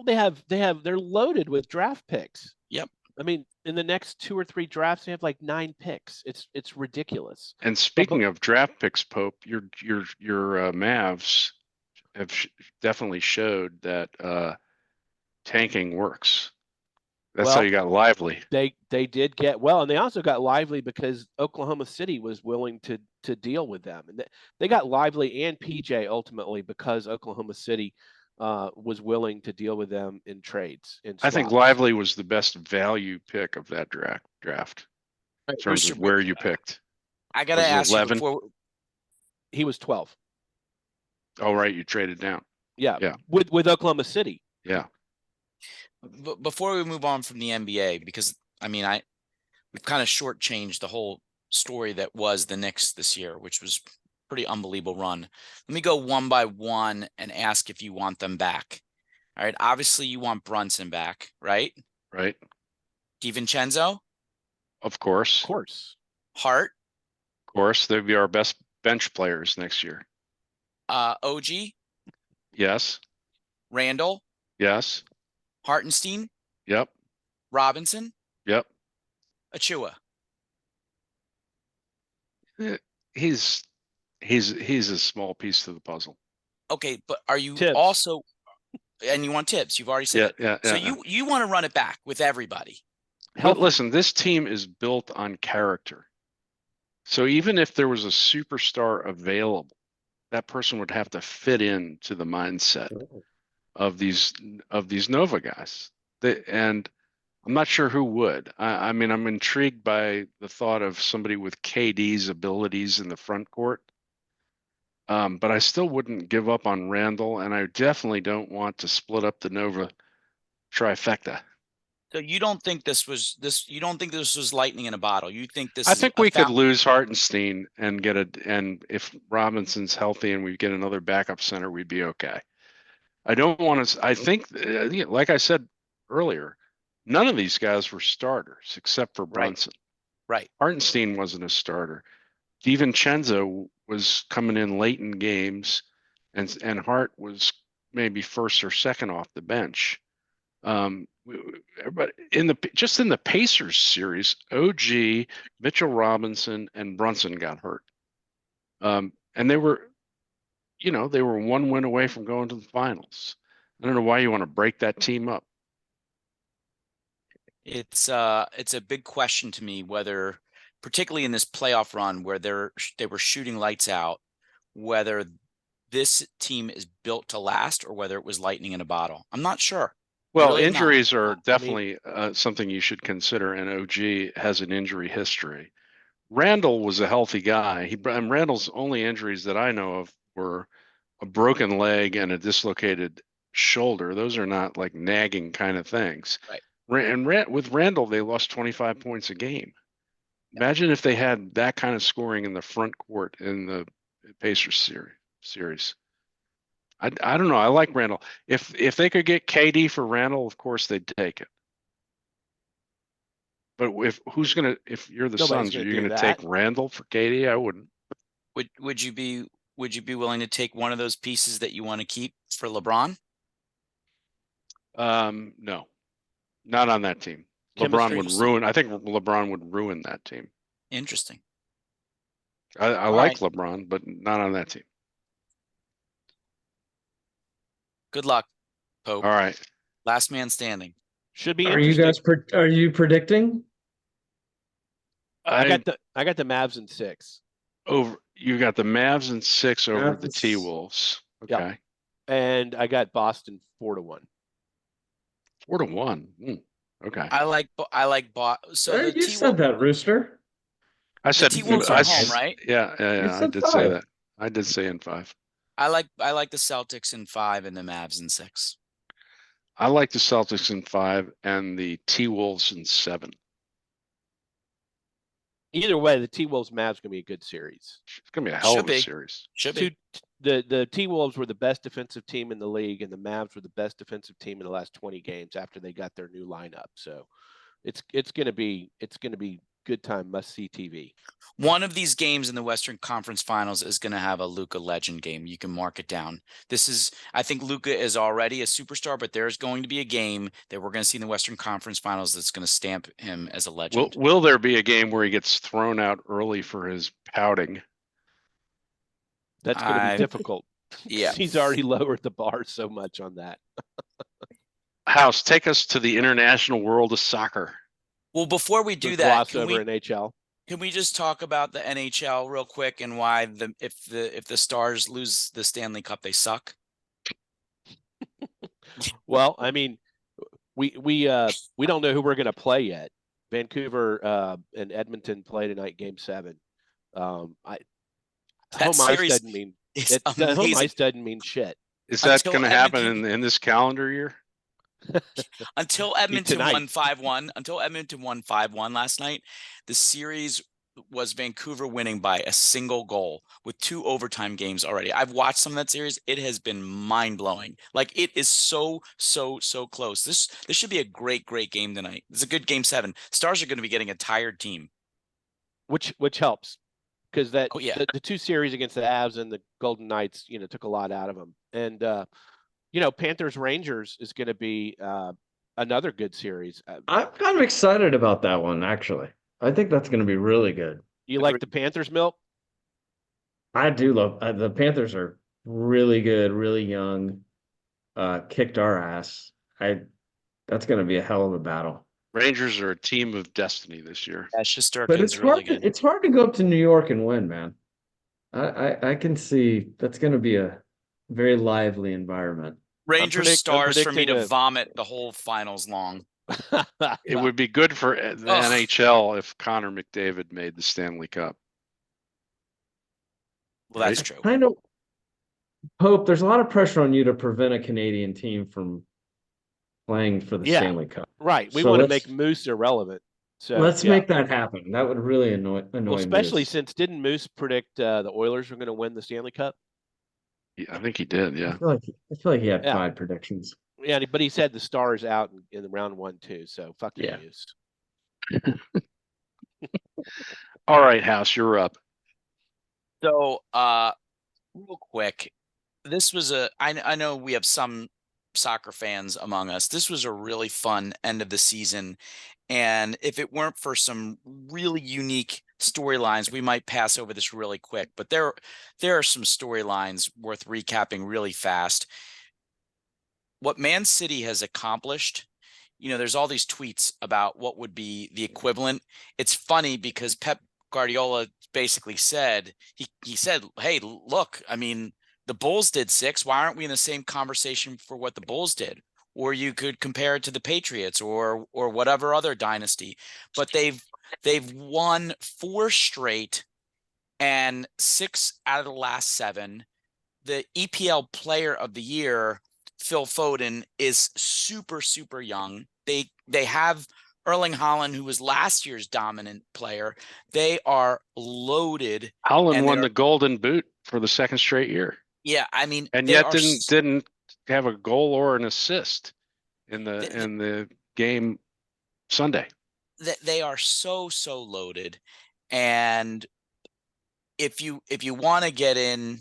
they're loaded with draft picks. Yep. I mean, in the next 2 or 3 drafts, they have like 9 picks. It's ridiculous. And speaking of draft picks, Pope, your Mavs have definitely showed that tanking works. That's how you got Lively. They did get and they also got Lively because Oklahoma City was willing to deal with them, and they got Lively and PJ ultimately because Oklahoma City was willing to deal with them in trades. I think Lively was the best value pick of that draft in terms of where you picked. I gotta ask 11? You before. He was 12. Oh right, you traded down. Yeah. With Oklahoma City. Yeah. Before we move on from the NBA, because I mean, we've kind of shortchanged the whole story that was the Knicks this year, which was pretty unbelievable run. Let me go one by one and ask if you want them back. All right. Obviously, you want Brunson back, right? Right. DiVincenzo? Of course. Of course. Hart? Of course. They'd be our best bench players next year. OG? Yes. Randall? Yes. Hartenstein? Yep. Robinson? Yep. Achua? He's a small piece to the puzzle. Okay, but are you Tibbs. Also, and you want Tibbs? You've already said it. Yeah. So you want to run it back with everybody. But listen, this team is built on character. So even if there was a superstar available, that person would have to fit into the mindset of these Nova guys. And I'm not sure who would. I mean, I'm intrigued by the thought of somebody with KD's abilities in the front court. But I still wouldn't give up on Randall, and I definitely don't want to split up the Nova trifecta. So you don't think this was lightning in a bottle? You think this? I think we could lose Hartenstein and and if Robinson's healthy and we get another backup center, we'd be okay. I don't want to. I think, like I said earlier, none of these guys were starters except for Brunson. Right. Hartenstein wasn't a starter. DiVincenzo was coming in late in games, and Hart was maybe first or second off the bench. But in the Pacers series, OG, Mitchell Robinson, and Brunson got hurt, and they were 1 win away from going to the finals. I don't know why you want to break that team up. It's a big question to me whether, particularly in this playoff run where they were shooting lights out, whether this team is built to last or whether it was lightning in a bottle. I'm not sure. Well, Really am not. injuries are definitely something you should consider, and OG has an injury history. Randall was a healthy guy. And Randall's only injuries that I know of were a broken leg and a dislocated shoulder. Those are not like nagging kind of things. Right. And with Randall, they lost 25 points a game. Imagine if they had that kind of scoring in the front court in the Pacers series. I don't know. I like Randall. If they could get KD for Randall, of course they'd take it. But if you're the Suns, are you going to take Randall for KD? I wouldn't. Would you be willing to take one of those pieces that you want to keep for LeBron? No, not on that team. I think LeBron would ruin that team. Interesting. I like LeBron, but not on that team. Good luck, Pope. All right. Last man standing. Should be. Are you guys? Are you predicting? I got the Mavs in 6. You got the Mavs in 6 over the T-Wolves. Okay. Yep. And I got Boston 4-1. 4-1. Okay. I like so you said that, Rooster. I said T-Wolves are home, right? Yeah. I did say that. I did say in 5. I like the Celtics in 5 and the Mavs in 6. I like the Celtics in 5 and the T-Wolves in 7. Either way, the T-Wolves Mavs going to be a good series. It's going to be a hell of a series. Should be. The T-Wolves were the best defensive team in the league, and the Mavs were the best defensive team in the last 20 games after they got their new lineup. So it's going to be good time, must see TV. One of these games in the Western Conference Finals is going to have a Luka legend game. You can mark it down. I think Luka is already a superstar, but there's going to be a game that we're going to see in the Western Conference Finals that's going to stamp him as a legend. Will there be a game where he gets thrown out early for his pouting? That's going to be difficult. Yeah. He's already lowered the bar so much on that. House, take us to the international world of soccer. Well, before we do that, NHL. Can we just talk about the NHL real quick and why if the Stars lose the Stanley Cup, they suck? Well, I mean, we don't know who we're going to play yet. Vancouver and Edmonton play tonight, Game 7. Home ice doesn't mean shit. Is that going to happen in this calendar year? Until Edmonton won 5-1 last night, the series was Vancouver winning by a single goal with 2 overtime games already. I've watched some of that series. It has been mind-blowing. Like, it is so close. This should be a great game tonight. It's a good Game 7. Stars are going to be getting a tired team. Which helps. Because the 2 series against the Avs and the Golden Knights, took a lot out of them. And Panthers Rangers is going to be another good series. I'm kind of excited about that one, actually. I think that's going to be really good. You like the Panthers, Milk? I do love the Panthers are really good, really young. Kicked our ass. That's going to be a hell of a battle. Rangers are a team of destiny this year. But it's really hard. It's hard to go up to New York and win, man. I can see that's going to be a very lively environment. Rangers Stars for me to vomit the whole finals long. It would be good for the NHL if Connor McDavid made the Stanley Cup. Well, that's true. I know, Pope, there's a lot of pressure on you to prevent a Canadian team from playing for the Stanley Cup. Right. We want to make Moose irrelevant. So let's make that happen. That would really annoy especially Moose. Since didn't Moose predict the Oilers were going to win the Stanley Cup? Yeah, I think he did. Yeah. I feel like he had 5 predictions. Yeah, but he said the Stars out in the round 1 too. So fuck you, Moose. All right, House, you're up. So, real quick, this was I know we have some soccer fans among us. This was a really fun end of the season. And if it weren't for some really unique storylines, we might pass over this really quick. But there are some storylines worth recapping really fast. what Man City has accomplished, there's all these tweets about what would be the equivalent. It's funny because Pep Guardiola basically said, he said, hey, look, I mean, the Bulls did 6. Why aren't we in the same conversation for what the Bulls did? Or you could compare it to the Patriots or whatever other dynasty. But they've won 4 straight and 6 out of the last 7. The EPL Player of the Year, Phil Foden, is super, super young. They have Erling Haaland, who was last year's dominant player. They are loaded. Haaland won the Golden Boot for the 2nd straight year. Yeah, I mean, and yet didn't have a goal or an assist in the game Sunday. They are so loaded, and if you want to get in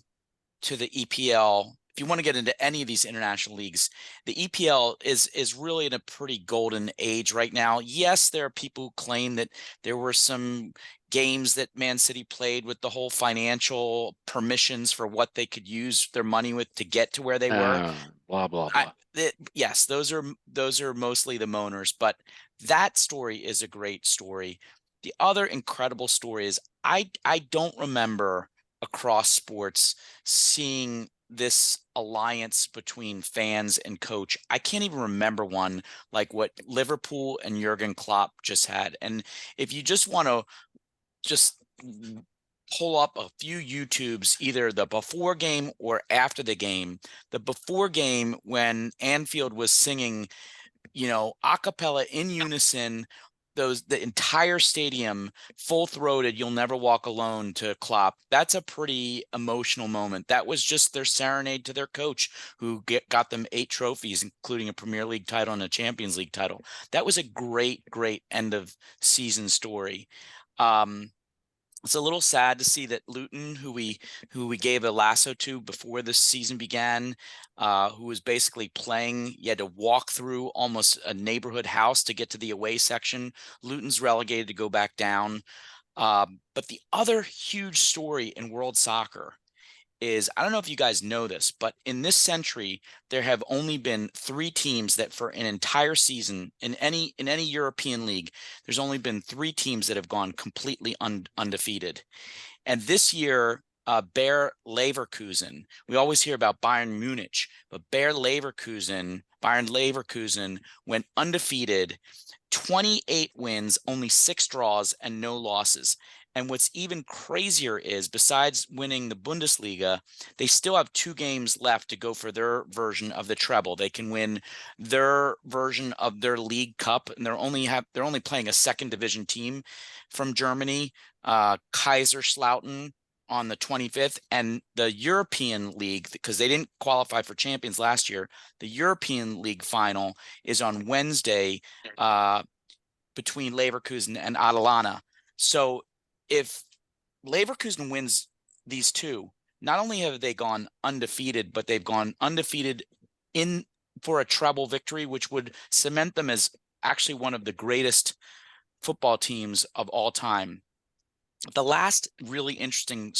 to the EPL, if you want to get into any of these international leagues, the EPL is really in a pretty golden age right now. Yes, there are people who claim that there were some games that Man City played with the whole financial permissions for what they could use their money with to get to where they were. Blah blah blah. Yes, those are mostly the moaners, but that story is a great story. The other incredible story is I don't remember across sports seeing this alliance between fans and coach. I can't even remember one like what Liverpool and Jurgen Klopp just had. And if you just want to just pull up a few YouTubes, either the before game or after the game, the before game when Anfield was singing, a cappella in unison, the entire stadium full-throated "You'll Never Walk Alone" to Klopp. That's a pretty emotional moment. That was just their serenade to their coach, who got them 8 trophies, including a Premier League title and a Champions League title. That was a great end of season story. It's a little sad to see that Luton, who we gave a lasso to before this season began, who was basically playing, you had to walk through almost a neighborhood house to get to the away section. Luton's relegated to go back down. But the other huge story in world soccer is, I don't know if you guys know this, but in this century, there have only been 3 teams that for an entire season in any European league, there's only been 3 teams that have gone completely undefeated. And this year, Bayer Leverkusen, we always hear about Bayern Munich, but Bayern Leverkusen went undefeated, 28 wins, only 6 draws, and no losses. And what's even crazier is, besides winning the Bundesliga, they still have 2 games left to go for their version of the treble. They can win their version of their League Cup, and they're only playing a 2nd division team from Germany, Kaiserslautern, on the 25th, and the European League, because they didn't qualify for champions last year. The European League final is on Wednesday between Leverkusen and Atalanta. So if Leverkusen wins these 2, not only have they gone undefeated, but they've gone undefeated for a treble victory, which would cement them as actually one of the greatest football teams of all time. The last really interesting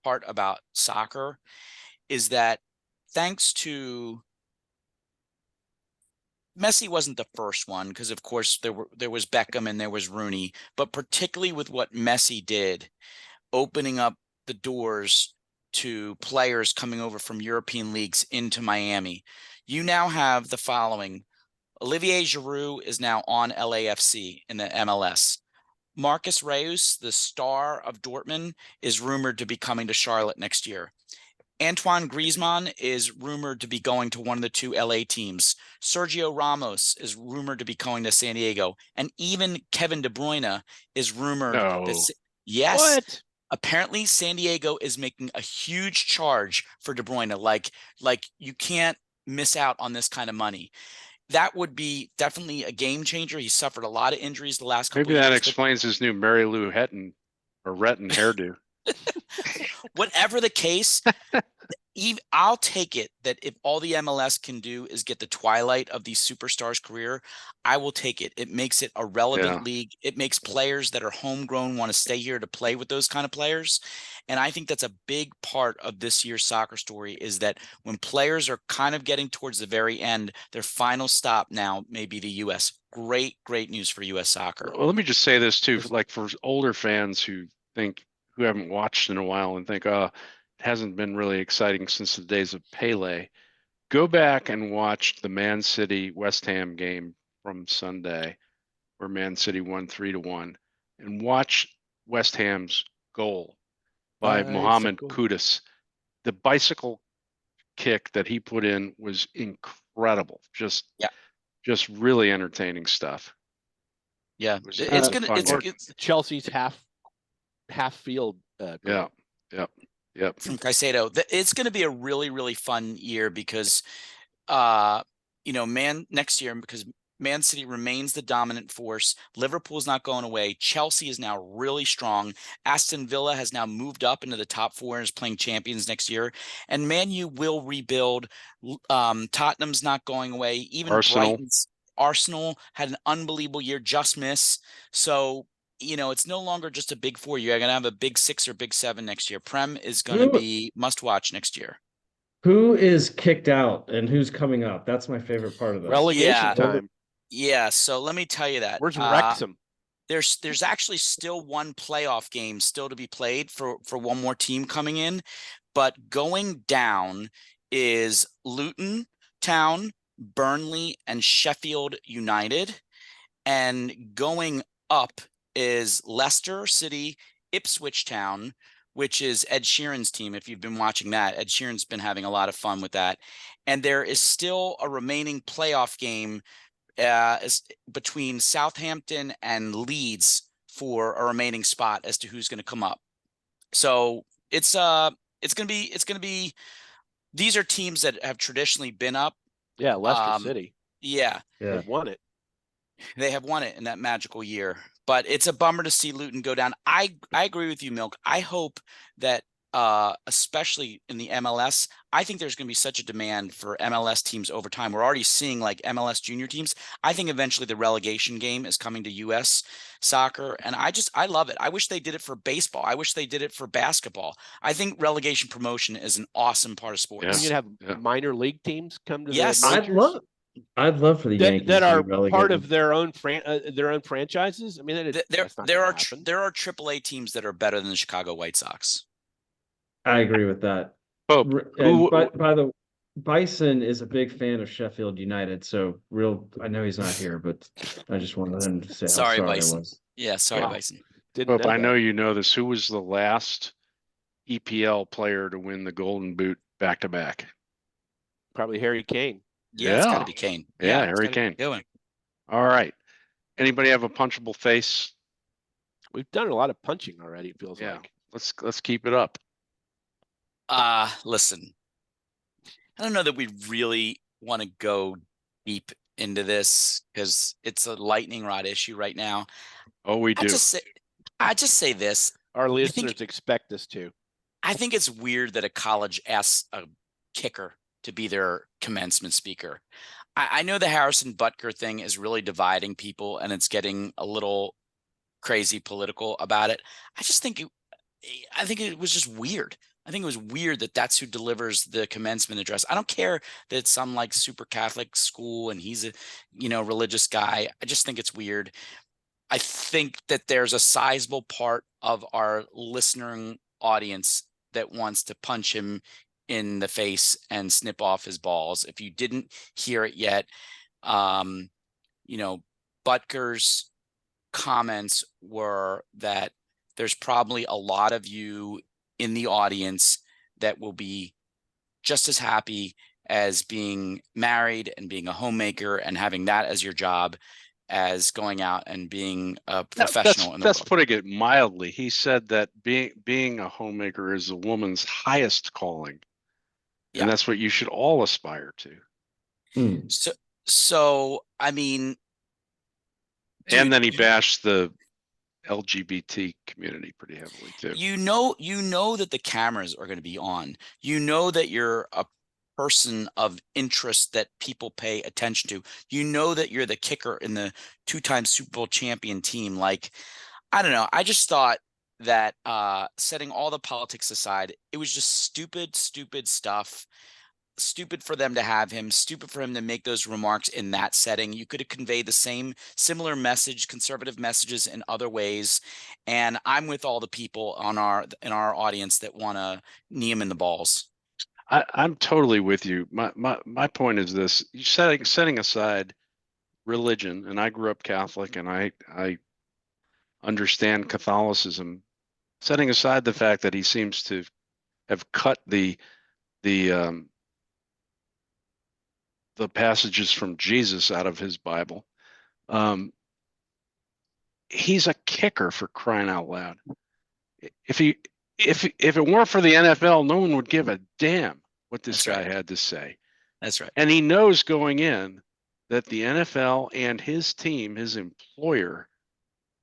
part about soccer is that thanks to Messi wasn't the first one, because of course there was Beckham and there was Rooney, but particularly with what Messi did, opening up the doors to players coming over from European leagues into Miami. You now have the following. Olivier Giroud is now on LAFC in the MLS. Marcus Reus, the star of Dortmund, is rumored to be coming to Charlotte next year. Antoine Griezmann is rumored to be going to one of the 2 LA teams. Sergio Ramos is rumored to be going to San Diego. And even Kevin De Bruyne is rumored that, yes, What? Apparently San Diego is making a huge charge for De Bruyne. Like you can't miss out on this kind of money. That would be definitely a game changer. He suffered a lot of injuries the last couple of years. Maybe that explains his new Mary Lou Retton hairdo. Whatever the case, I'll take it that if all the MLS can do is get the twilight of these superstars' career, I will take it. It makes it a relevant league. It makes players that are homegrown want to stay here to play with those kind of players. And I think that's a big part of this year's soccer story is that when players are kind of getting towards the very end, their final stop now may be the U.S. Great news for U.S. soccer. Well, let me just say this too, like for older fans who haven't watched in a while and think, oh, it hasn't been really exciting since the days of Pele. Go back and watch the Man City West Ham game from Sunday, where Man City won 3-1, and watch West Ham's goal by Mohamed Kudus. The bicycle kick that he put in was incredible. Just really entertaining stuff. Yeah, it's Chelsea's half field. Yep. From Caicedo. It's going to be a really fun year because, next year, because Man City remains the dominant force. Liverpool's not going away. Chelsea is now really strong. Aston Villa has now moved up into the top 4 and is playing champions next year. And Man U will rebuild. Tottenham's not going away. Even Arsenal had an unbelievable year, just miss. So, it's no longer just a big 4. You're going to have a big 6 or big 7 next year. Prem is going to be must watch next year. Who is kicked out and who's coming up? That's my favorite part of this. Relegation time. Yeah, so let me tell you that. Where's Wrexham? There's actually still one playoff game still to be played for one more team coming in, but going down is Luton Town, Burnley, and Sheffield United, and going up is Leicester City, Ipswich Town, which is Ed Sheeran's team. If you've been watching that, Ed Sheeran's been having a lot of fun with that. And there is still a remaining playoff game is between Southampton and Leeds for a remaining spot as to who's going to come up. So it's going to be these are teams that have traditionally been up. Yeah, Leicester City. Yeah. They've won it. They have won it in that magical year. But it's a bummer to see Luton go down. I agree with you, Milk. I hope that especially in the MLS, I think there's going to be such a demand for MLS teams over time. We're already seeing like MLS junior teams. I think eventually the relegation game is coming to US soccer. And I love it. I wish they did it for baseball. I wish they did it for basketball. I think relegation promotion is an awesome part of sports. Yeah. You can have minor league teams come to yes. the majors. I'd love for the Yankees that are to be part of their own franchises. I mean, there are AAA teams that are better than the Chicago White Sox. I agree with that. Oh, by the Bison is a big fan of Sheffield United, so I know he's not here, but I just wanted him to say how sorry Bison. I was. Yeah, sorry, Bison. I know you know this. Who was the last EPL player to win the Golden Boot back to back? Probably Harry Kane. Yeah, it's got to be Kane. Yeah, Harry Kane. All right. Anybody have a punchable face? We've done a lot of punching already, it feels like. Let's keep it up. Listen, I don't know that we really want to go deep into this because it's a lightning rod issue right now. Oh, we do. I just say this. Our listeners expect us to. I think it's weird that a college asks a kicker to be their commencement speaker. I know the Harrison Butker thing is really dividing people and it's getting a little crazy political about it. I think it was just weird. I think it was weird that that's who delivers the commencement address. I don't care that it's some like super Catholic school and he's a, religious guy. I just think it's weird. I think that there's a sizable part of our listening audience that wants to punch him in the face and snip off his balls. If you didn't hear it yet, Butker's comments were that there's probably a lot of you in the audience that will be just as happy as being married and being a homemaker and having that as your job as going out and being a professional. That's putting it mildly. He said that being a homemaker is a woman's highest calling. Yeah. And that's what you should all aspire to. So I mean. And then he bashed the LGBT community pretty heavily too. You know that the cameras are going to be on. You know that you're a person of interest that people pay attention to. You know that you're the kicker in the 2-time Super Bowl champion team. Like, I don't know. I just thought that setting all the politics aside, it was just stupid stuff. Stupid for them to have him, stupid for him to make those remarks in that setting. You could have conveyed the similar message, conservative messages in other ways. And I'm with all the people in our audience that want to knee him in the balls. I'm totally with you. My point is this: setting aside religion, and I grew up Catholic, and I understand Catholicism. Setting aside the fact that he seems to have cut the passages from Jesus out of his Bible. He's a kicker, for crying out loud. If it weren't for the NFL, no one would give a damn what this guy had to say. That's right. And he knows going in that the NFL and his team, his employer,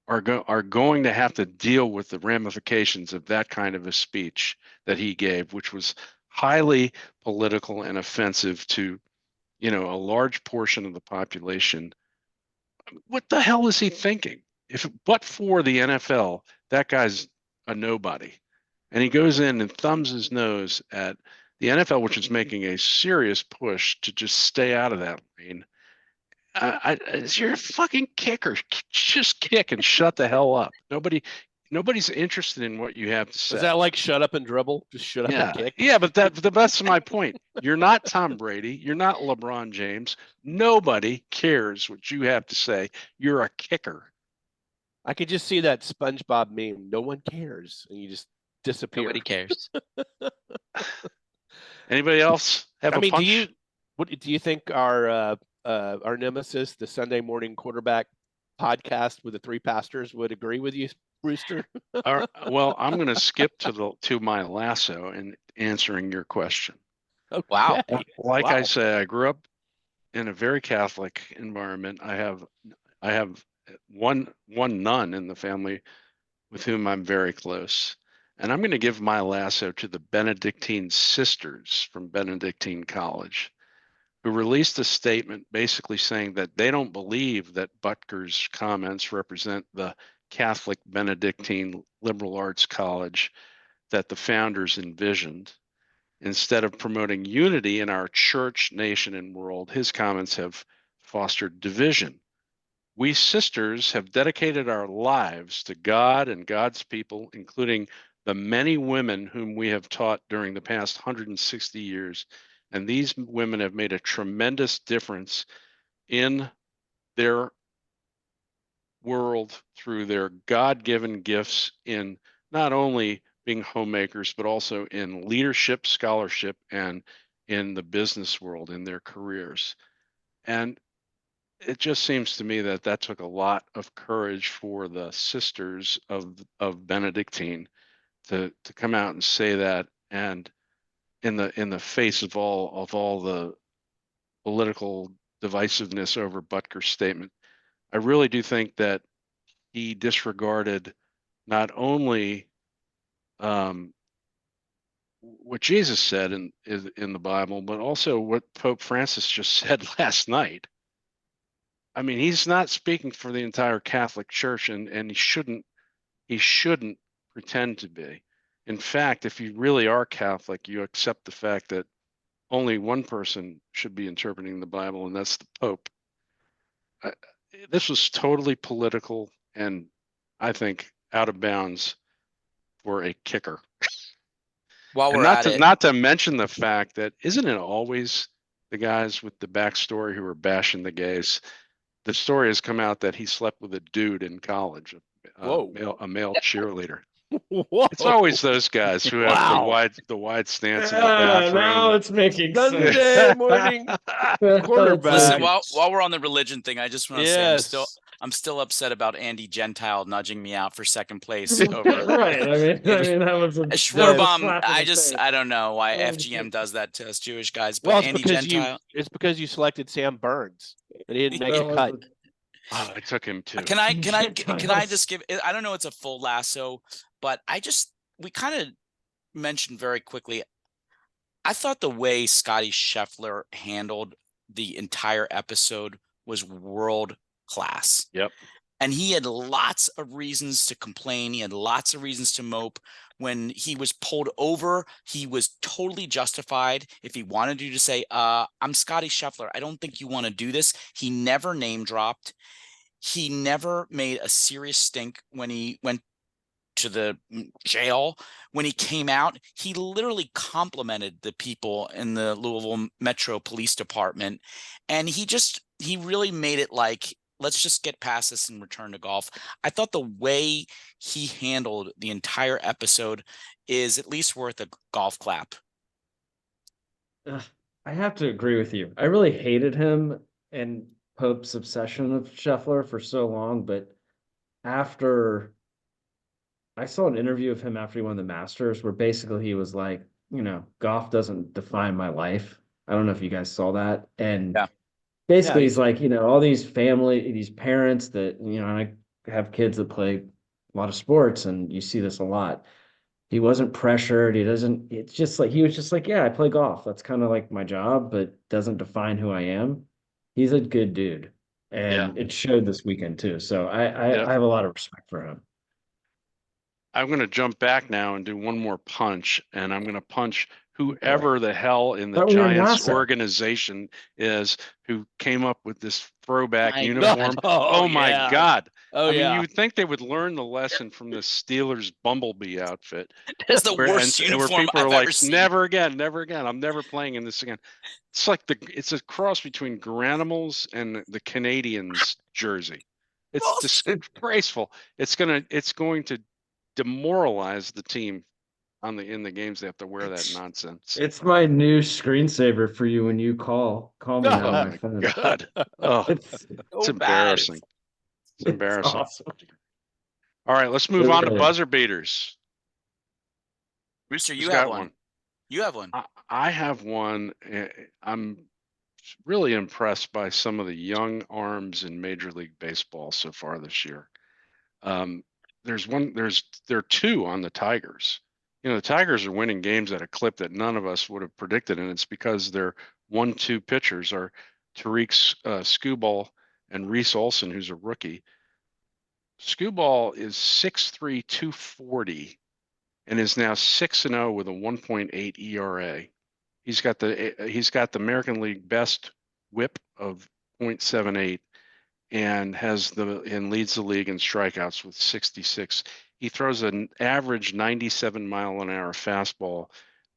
are going to have to deal with the ramifications of that kind of a speech that he gave, which was highly political and offensive to a large portion of the population. What the hell is he thinking? But for the NFL, that guy's a nobody. And he goes in and thumbs his nose at the NFL, which is making a serious push to just stay out of that lane. You're a fucking kicker. Just kick and shut the hell up. Nobody's interested in what you have to say. Is that like shut up and dribble? Just shut up and kick? Yeah, but that's my point. You're not Tom Brady. You're not LeBron James. Nobody cares what you have to say. You're a kicker. I could just see that SpongeBob meme. No one cares, and you just disappear. Nobody cares. Anybody else have a punch? Do you think our nemesis, the Sunday Morning Quarterback podcast with the three pastors, would agree with you, Rooster? Well, I'm going to skip to my lasso in answering your question. Okay. Wow. Like I say, I grew up in a very Catholic environment. I have one nun in the family with whom I'm very close. And I'm going to give my lasso to the Benedictine sisters from Benedictine College, who released a statement basically saying that they don't believe that Butker's comments represent the Catholic Benedictine liberal arts college that the founders envisioned. Instead of promoting unity in our church, nation, and world, his comments have fostered division. We sisters have dedicated our lives to God and God's people, including the many women whom we have taught during the past 160 years. And these women have made a tremendous difference in their world through their God-given gifts in not only being homemakers, but also in leadership, scholarship, and in the business world, in their careers. And it just seems to me that took a lot of courage for the sisters of Benedictine to come out and say that, and in the face of all the political divisiveness over Butker's statement. I really do think that he disregarded not only what Jesus said in the Bible, but also what Pope Francis just said last night. I mean, he's not speaking for the entire Catholic Church, and he shouldn't pretend to be. In fact, if you really are Catholic, you accept the fact that only one person should be interpreting the Bible, and that's the Pope. This was totally political, and I think out of bounds for a kicker. While we're not to mention the fact that isn't it always the guys with the backstory who are bashing the gays? The story has come out that he slept with a dude in college, a male cheerleader. Whoa. It's always those guys who have the wide stance in the bathroom. Now it's making Sunday sense. morning quarterback. Listen, while we're on the religion thing, I just want to say Yes. I'm still upset about Andy Gentile nudging me out for second place over. Right. I mean that was a Schwarbaum. slap in the face. I don't know why FGM does that to us Jewish guys, but Well, Andy Gentile. it's because you selected Sam Burns and he didn't make a cut. Oh, I took him too. Can I Giles. just give? I don't know it's a full lasso, but we kind of mentioned very quickly. I thought the way Scottie Scheffler handled the entire episode was world class. Yep. And he had lots of reasons to complain. He had lots of reasons to mope. When he was pulled over, he was totally justified. If he wanted you to say, I'm Scottie Scheffler, I don't think you want to do this. He never name dropped. He never made a serious stink when he went to the jail. When he came out, he literally complimented the people in the Louisville Metro Police Department. And he really made it like, let's just get past this and return to golf. I thought the way he handled the entire episode is at least worth a golf clap. I have to agree with you. I really hated him and Pope's obsession of Scheffler for so long, but after I saw an interview of him after he won the Masters where basically he was like, golf doesn't define my life. I don't know if you guys saw that. And Yeah. basically he's like, all these parents that, I have kids that play a lot of sports and you see this a lot. He wasn't pressured. It's just like, he was just like, yeah, I play golf. That's kind of like my job, but doesn't define who I am. He's a good dude. And it showed this weekend too. So I have a lot of respect for him. I'm going to jump back now and do one more punch, and I'm going to punch whoever the hell in the Giants organization is who came up with this throwback uniform. Oh my God. Oh, mean, you would think they would learn the lesson from the Steelers Bumblebee outfit. It's the worst uniform where people I've are like, ever seen. never again. I'm never playing in this again. It's like it's a cross between Granimals and the Canadians jersey. It's disgraceful. It's going to demoralize the team in the games. They have to wear that nonsense. It's my new screensaver for you when you call me now on my phone. God. Oh, it's embarrassing. It's embarrassing. Awesome. All right, let's move on to buzzer beaters. Rooster, you have one. You have one. I have one. I'm really impressed by some of the young arms in Major League Baseball so far this year. There are two on the Tigers. The Tigers are winning games at a clip that none of us would have predicted, and it's because their 1-2 pitchers are Tariq Skubal and Reese Olson, who's a rookie. Skubal is 6'3", 240, and is now 6-0 with a 1.8 ERA. He's got the American League best WHIP of 0.78. And leads the league in strikeouts with 66. He throws an average 97 mile an hour fastball,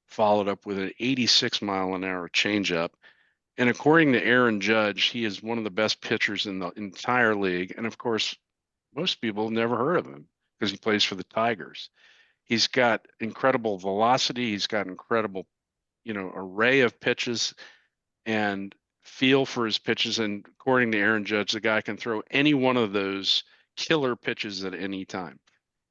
followed up with an 86 mile an hour changeup. And according to Aaron Judge, he is one of the best pitchers in the entire league. And of course, most people have never heard of him because he plays for the Tigers. He's got incredible velocity. He's got incredible, array of pitches and feel for his pitches. And according to Aaron Judge, the guy can throw any one of those killer pitches at any time.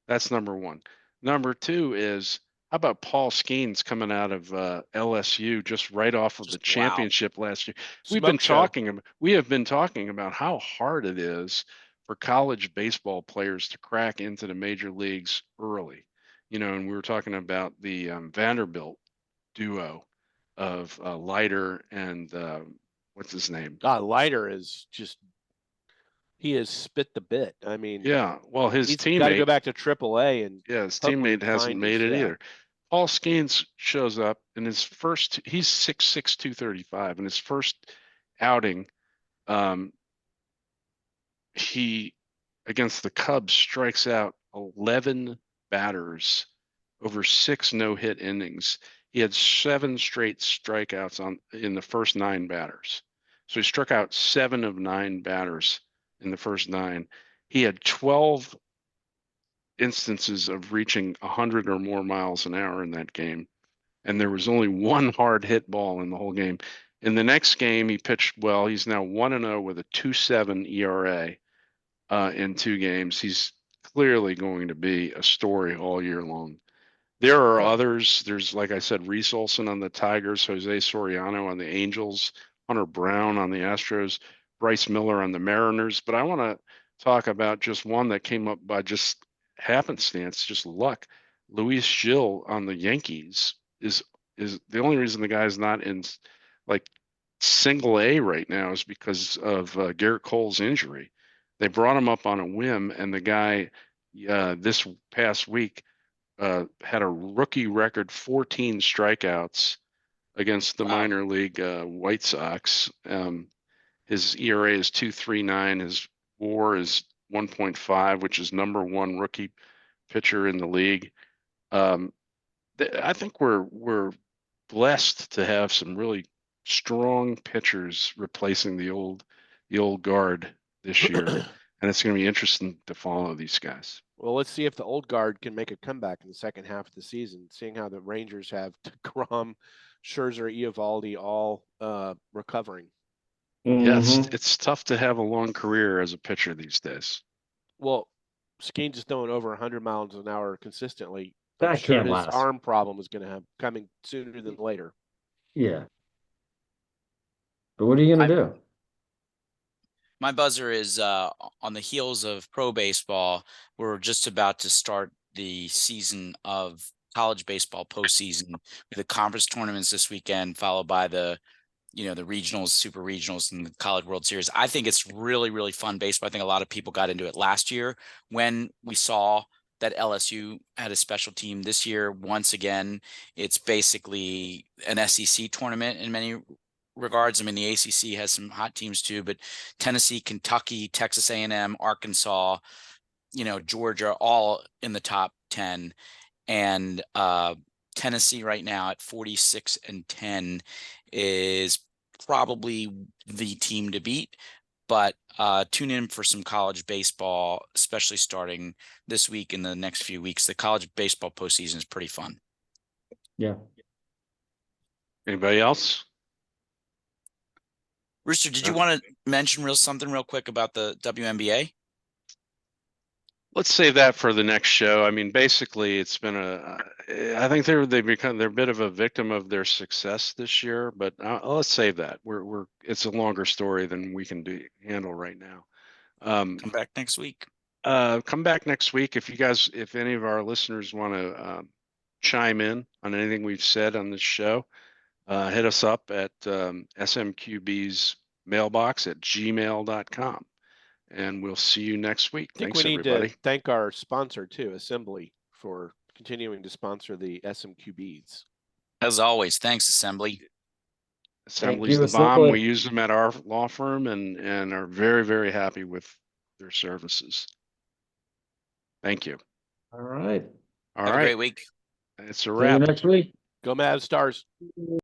That's number one. Number two is, how about Paul Skeens coming out of LSU just right off of the championship last year? We have been talking about how hard it is for college baseball players to crack into the major leagues early. And we were talking about the Vanderbilt duo of Leiter and what's his name? Leiter is he has spit the bit. I mean, yeah. Well, his teammate got to go back to AAA, and his teammate hasn't made it either. Paul Skeens shows up in his first. He's 6'6", 235. In his first outing, he against the Cubs strikes out 11 batters over 6 no-hit innings. He had 7 straight strikeouts in the first 9 batters. So he struck out 7 of 9 batters in the first 9. He had 12 instances of reaching 100 or more miles an hour in that game. And there was only 1 hard hit ball in the whole game. In the next game, he pitched well. He's now 1-0 with a 2.7 ERA in 2 games. He's clearly going to be a story all year long. There are others. There's, like I said, Reese Olson on the Tigers, Jose Soriano on the Angels, Hunter Brown on the Astros, Bryce Miller on the Mariners, but I want to talk about just one that came up by just happenstance, just luck. Luis Gil on the Yankees is the only reason the guy's not in like single A right now is because of Garrett Cole's injury. They brought him up on a whim, and the guy this past week had a rookie record 14 strikeouts against the Wow. minor league White Sox. His ERA is 2.39. His WAR is 1.5, which is number one rookie pitcher in the league. I think we're blessed to have some really strong pitchers replacing the old guard this year, and it's going to be interesting to follow these guys. Well, let's see if the old guard can make a comeback in the second half of the season, seeing how the Rangers have DeGrom, Scherzer, Eovaldi all recovering. Yeah, Mhm. it's tough to have a long career as a pitcher these days. Well, Skeens is throwing over 100 miles an hour consistently. I'm That sure can't his last. arm problem is going to have coming sooner than later. Yeah. But what are you going to do? My buzzer is on the heels of pro baseball. We're just about to start the season of college baseball postseason with the conference tournaments this weekend, followed by the regionals, super regionals, and the College World Series. I think it's really, really fun baseball. I think a lot of people got into it last year when we saw that LSU had a special team. This year, once again, it's basically an SEC tournament in many regards. I mean, the ACC has some hot teams too, but Tennessee, Kentucky, Texas A&M, Arkansas, Georgia, all in the top 10. And Tennessee right now at 46-10 is probably the team to beat. But tune in for some college baseball, especially starting this week and the next few weeks. The college baseball postseason is pretty fun. Yeah. Anybody else? Rooster, did you want to mention something real quick about the WNBA? Let's save that for the next show. I mean, basically, it's been I think they're a bit of a victim of their success this year. But let's save that. It's a longer story than we can handle right now. Come back next week. Come back next week if any of our listeners want to chime in on anything we've said on this show. Hit us up at SMQB's mailbox at gmail.com. And we'll see you next week. I think Thanks, we need everybody. to thank our sponsor too, Assembly, for continuing to sponsor the SMQBs. As always, thanks, Assembly. Assembly's the bomb. We use them at our law firm and are very, very happy with their services. Thank you. All right. Have a great week. It's a See you wrap. next week. Go Mavs Stars.